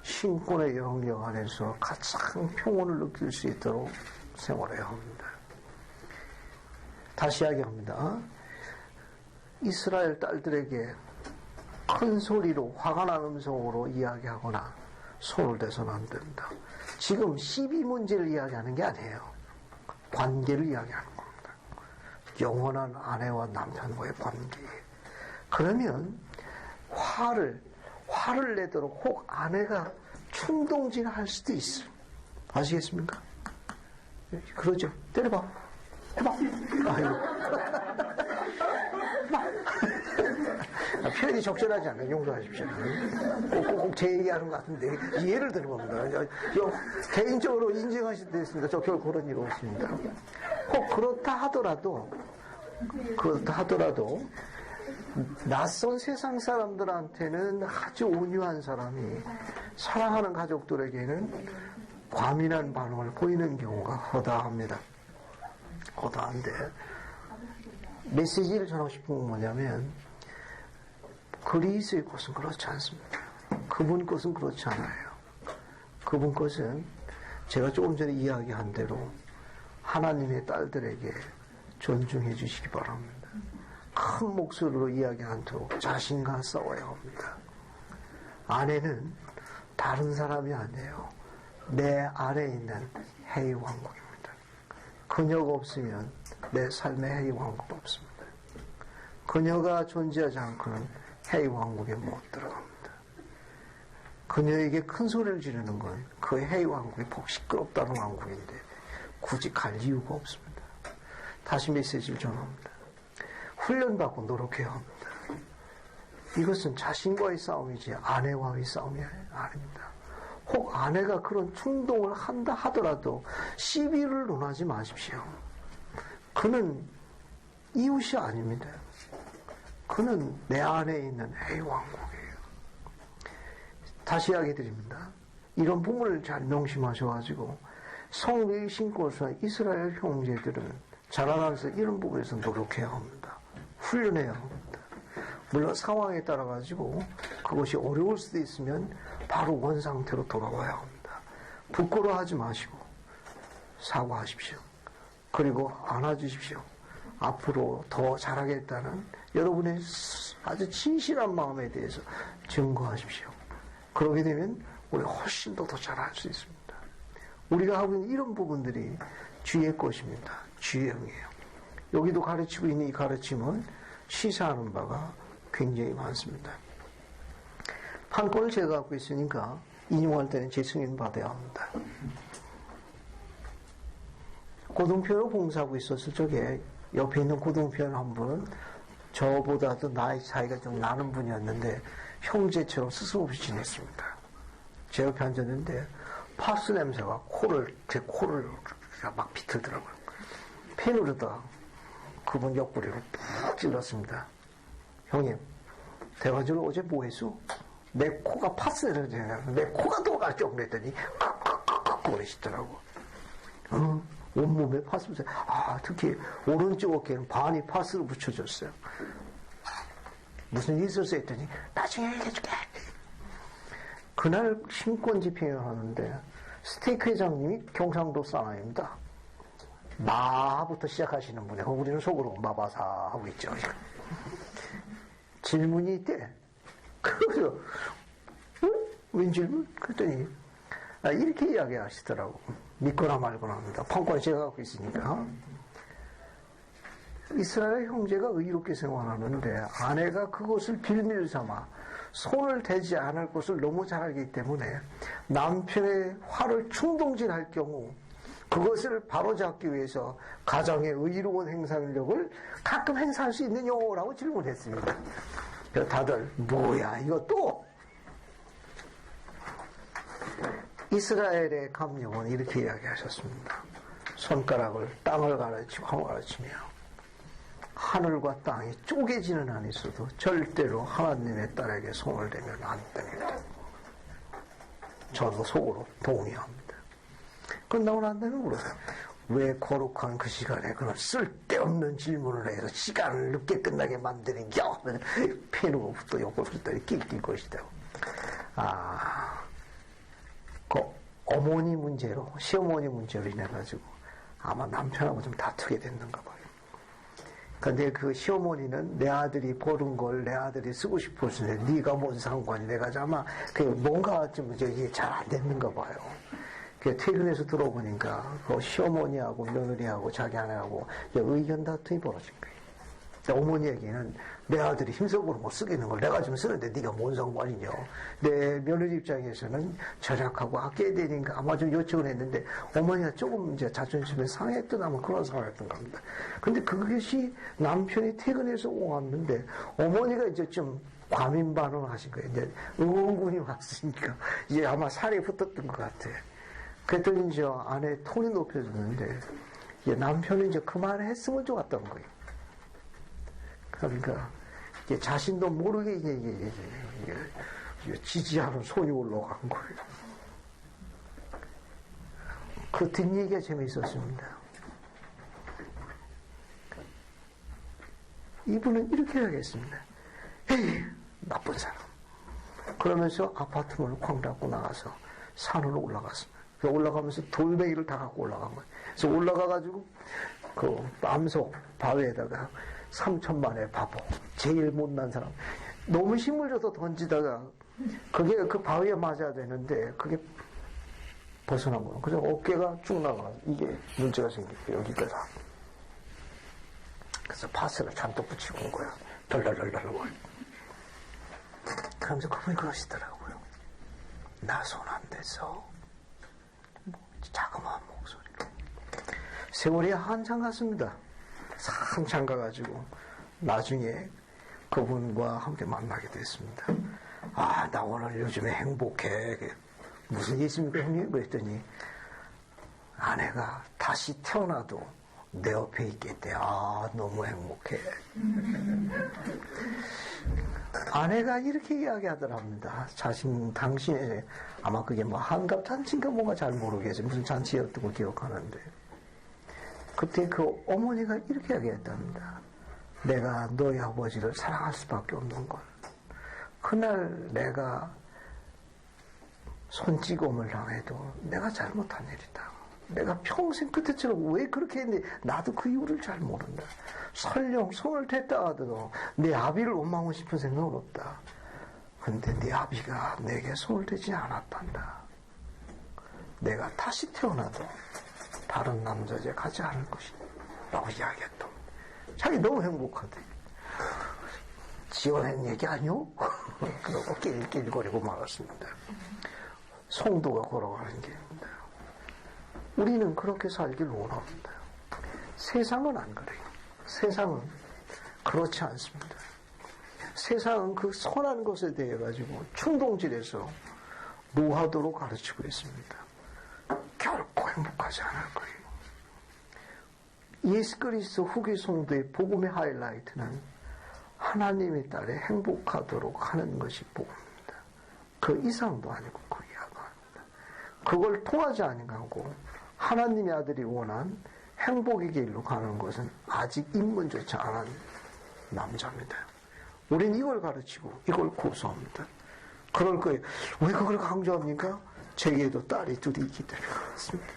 신권의 영역 안에서 가장 평온을 느낄 수 있도록 생활해야 합니다. 다시 이야기합니다. 이스라엘 딸들에게 큰 소리로 화가 난 음성으로 이야기하거나 손을 대서는 안 됩니다. 지금 시비 문제를 이야기하는 게 아니에요. 관계를 이야기하는 겁니다. 영원한 아내와 남편과의 관계. 그러면 화를 내도록 혹 아내가 충동질할 수도 있어요. 아시겠습니까? 그러죠. 때려봐. 해봐. 표현이 적절하지 않아요. 용서하십시오. 꼭 제 얘기하는 것 같은데 이해를 드는 겁니다. 개인적으로 인정하실 때 있습니다. 저 결코 그런 일 없습니다. 혹 그렇다 하더라도 낯선 세상 사람들한테는 아주 온유한 사람이 사랑하는 가족들에게는 과민한 반응을 보이는 경우가 허다합니다. 허다한데 메시지를 전하고 싶은 건 뭐냐면 그리스의 것은 그렇지 않습니다. 그분 것은 그렇지 않아요. 그분 것은 제가 조금 전에 이야기한 대로 하나님의 딸들에게 존중해 주시기 바랍니다. 큰 목소리로 이야기한 도록 자신과 싸워야 합니다. 아내는 다른 사람이 아니에요. 내 안에 있는 해의 왕국입니다. 그녀가 없으면 내 삶의 해의 왕국 없습니다. 그녀가 존재하지 않고는 해의 왕국에 못 들어갑니다. 그녀에게 큰 소리를 지르는 건 그 해의 왕국이 복 시끄럽다는 왕국인데 굳이 갈 이유가 없습니다. 다시 메시지를 전합니다. 훈련받고 노력해야 합니다. 이것은 자신과의 싸움이지 아내와의 싸움이 아닙니다. 혹 아내가 그런 충동을 한다 하더라도 시비를 논하지 마십시오. 그는 이웃이 아닙니다. 그는 내 안에 있는 해의 왕국이에요. 다시 이야기 드립니다. 이런 부분을 잘 명심하셔가지고 성례의 신고로서 이스라엘 형제들은 자라나면서 이런 부분에서 노력해야 합니다. 훈련해야 합니다. 물론 상황에 따라 가지고 그것이 어려울 수도 있으면 바로 원상태로 돌아와야 합니다. 부끄러워하지 마시고 사과하십시오. 그리고 안아주십시오. 앞으로 더 잘하겠다는 여러분의 아주 진실한 마음에 대해서 증거하십시오. 그러게 되면 우리 훨씬 더 잘할 수 있습니다. 우리가 하고 있는 이런 부분들이 주의 것입니다. 주의 행위예요. 여기도 가르치고 있는 이 가르침은 시사하는 바가 굉장히 많습니다. 판권을 제가 갖고 있으니까 인용할 때는 제 승인 받아야 합니다. 고등표로 봉사하고 있었을 적에 옆에 있는 고등표현 한 분은 저보다도 나이 차이가 좀 나는 분이었는데 형제처럼 스스럼 없이 지냈습니다. 제 옆에 앉았는데 파스 냄새가 제 코를 막 비틀더라고요. 펜으로다가 그분 옆구리로 푹 찔렀습니다. 형님, 대화적으로 어제 뭐 했어? 내 코가 파스 냄새가 내 코가 돌아갈죠? 그랬더니 칵칵칵 거리시더라고. 온몸에 파스 냄새. 특히 오른쪽 어깨는 반이 파스로 붙여줬어요. 무슨 일 있었어 했더니 나중에 얘기해줄게. 그날 신권 집행을 하는데 스테이크 회장님이 경상도 사나이입니다. 마부터 시작하시는 분이에요. 우리는 속으로 마바사 하고 있죠. 질문이 있대. 그래서 웬 질문? 그랬더니 이렇게 이야기하시더라고. 믿거나 말거나 합니다. 판권 제가 갖고 있으니까. 이스라엘 형제가 의롭게 생활하는데 아내가 그것을 빌미를 삼아 손을 대지 않을 것을 너무 잘 알기 때문에 남편의 화를 충동질할 경우 그것을 바로잡기 위해서 가정의 의로운 행상력을 가끔 행사할 수 있느냐라고 질문했습니다. 다들 뭐야 이것도? 이스라엘의 감령은 이렇게 이야기하셨습니다. 손가락을 땅을 가르치고 하늘 가르치며 하늘과 땅이 쪼개지는 한이 있어도 절대로 하나님의 딸에게 손을 대면 안 됩니다. 저도 속으로 동의합니다. 끝나고 난 다음에 물어요. 왜 거룩한 그 시간에 그런 쓸데없는 질문을 해서 시간을 늦게 끝나게 만드는겨? 패누고부터 욕을부터 낄낄 것이다. 그 어머니 문제로, 시어머니 문제로 인해가지고 아마 남편하고 좀 다투게 됐는가 봐요. 근데 그 시어머니는 내 아들이 버는 걸 내 아들이 쓰고 싶었는데 네가 뭔 상관이 내가 아마 그 뭔가 좀 이게 잘 안 됐는가 봐요. 그 퇴근해서 들어보니까 그 시어머니하고 며느리하고 자기 아내하고 의견 다툼이 벌어진 거예요. 어머니에게는 내 아들이 힘석으로 못 쓰겠는 걸 내가 좀 쓰는데 네가 뭔 상관이냐. 내 며느리 입장에서는 절약하고 아껴야 되니까 아마 좀 요청을 했는데 어머니가 조금 이제 자존심에 상했던 아마 그런 상황이었던 겁니다. 근데 그것이 남편이 퇴근해서 왔는데 어머니가 이제 좀 과민 반응을 하신 거예요. 이제 응원군이 왔으니까 이제 아마 살이 붙었던 것 같아요. 그랬더니 이제 아내 톤이 높여졌는데 남편이 이제 그 말을 했으면 좋았던 거예요. 그러니까 자신도 모르게 이게 지지하는 손이 올라간 거예요. 그 뒷얘기가 재미있었습니다. 이분은 이렇게 하겠습니다. 에이, 나쁜 사람. 그러면서 아파트 문을 쾅 닫고 나가서 산으로 올라갔습니다. 올라가면서 돌멩이를 다 갖고 올라간 거예요. 그래서 올라가가지고 그 암석 바위에다가 3천만의 바보, 제일 못난 사람. 너무 힘을 줘서 던지다가 그게 그 바위에 맞아야 되는데 그게 벗어난 거예요. 그래서 어깨가 쭉 나가. 이게 문제가 생겼어요. 여기까지. 그래서 파스를 잔뜩 붙이고 온 거야. 덜덜덜덜. 그러면서 그분이 그러시더라고요. 나 손 안 대서. 자그마한 목소리로. 세월이 한참 갔습니다. 한참 가가지고 나중에 그분과 함께 만나게 됐습니다. 나 오늘 요즘에 행복해. 무슨 일 있습니까 형님? 그랬더니 아내가 다시 태어나도 내 옆에 있겠대. 너무 행복해. 아내가 이렇게 이야기하더랍니다. 당신의 아마 그게 뭐 한갑 잔치인가 뭔가 잘 모르겠어요. 무슨 잔치였던 걸 기억하는데 그때 그 어머니가 이렇게 이야기했답니다. 내가 너희 아버지를 사랑할 수밖에 없는 걸. 그날 내가 손찌검을 당해도 내가 잘못한 일이다. 내가 평생 그때처럼 왜 그렇게 했는데 나도 그 이유를 잘 모른다. 설령 손을 댔다 하더라도 내 아비를 원망하고 싶은 생각은 없다. 근데 네 아비가 내게 손을 대지 않았단다. 내가 다시 태어나도 다른 남자에 가지 않을 것이다. 라고 이야기했다. 자기 너무 행복하대. 지어낸 얘기 아니오? 그러고 낄낄거리고 말았습니다. 성도가 걸어가는 길입니다. 우리는 그렇게 살길 원합니다. 세상은 안 그래요. 세상은 그렇지 않습니다. 세상은 그 선한 것에 대해 가지고 충동질해서 노하도록 가르치고 있습니다. 결코 행복하지 않을 거예요. 예수 그리스도 후기 성도의 복음의 하이라이트는 하나님의 딸에 행복하도록 하는 것이 복음입니다. 그 이상도 아니고 그 이하도 아닙니다. 그걸 통하지 아니하고 하나님의 아들이 원한 행복의 길로 가는 것은 아직 입문조차 안 한 남자입니다. 우린 이걸 가르치고 이걸 고소합니다. 그럴 거예요. 왜 그걸 강조합니까? 제게도 딸이 둘이 있기 때문에 그렇습니다.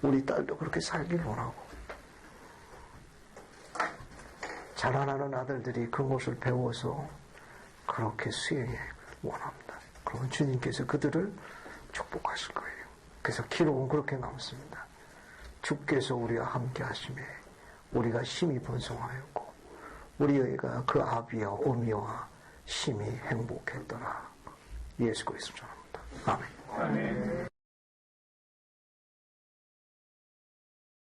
우리 딸도 그렇게 살길 원하고 자라나는 아들들이 그것을 배워서 그렇게 수행해 원합니다. 그러면 주님께서 그들을 축복하실 거예요. 그래서 기록은 그렇게 남습니다. 주께서 우리와 함께 하심에 우리가 심히 번성하였고 우리가 그 아비와 어미와 심히 행복했더라. 예수 그리스도 전합니다. 아멘.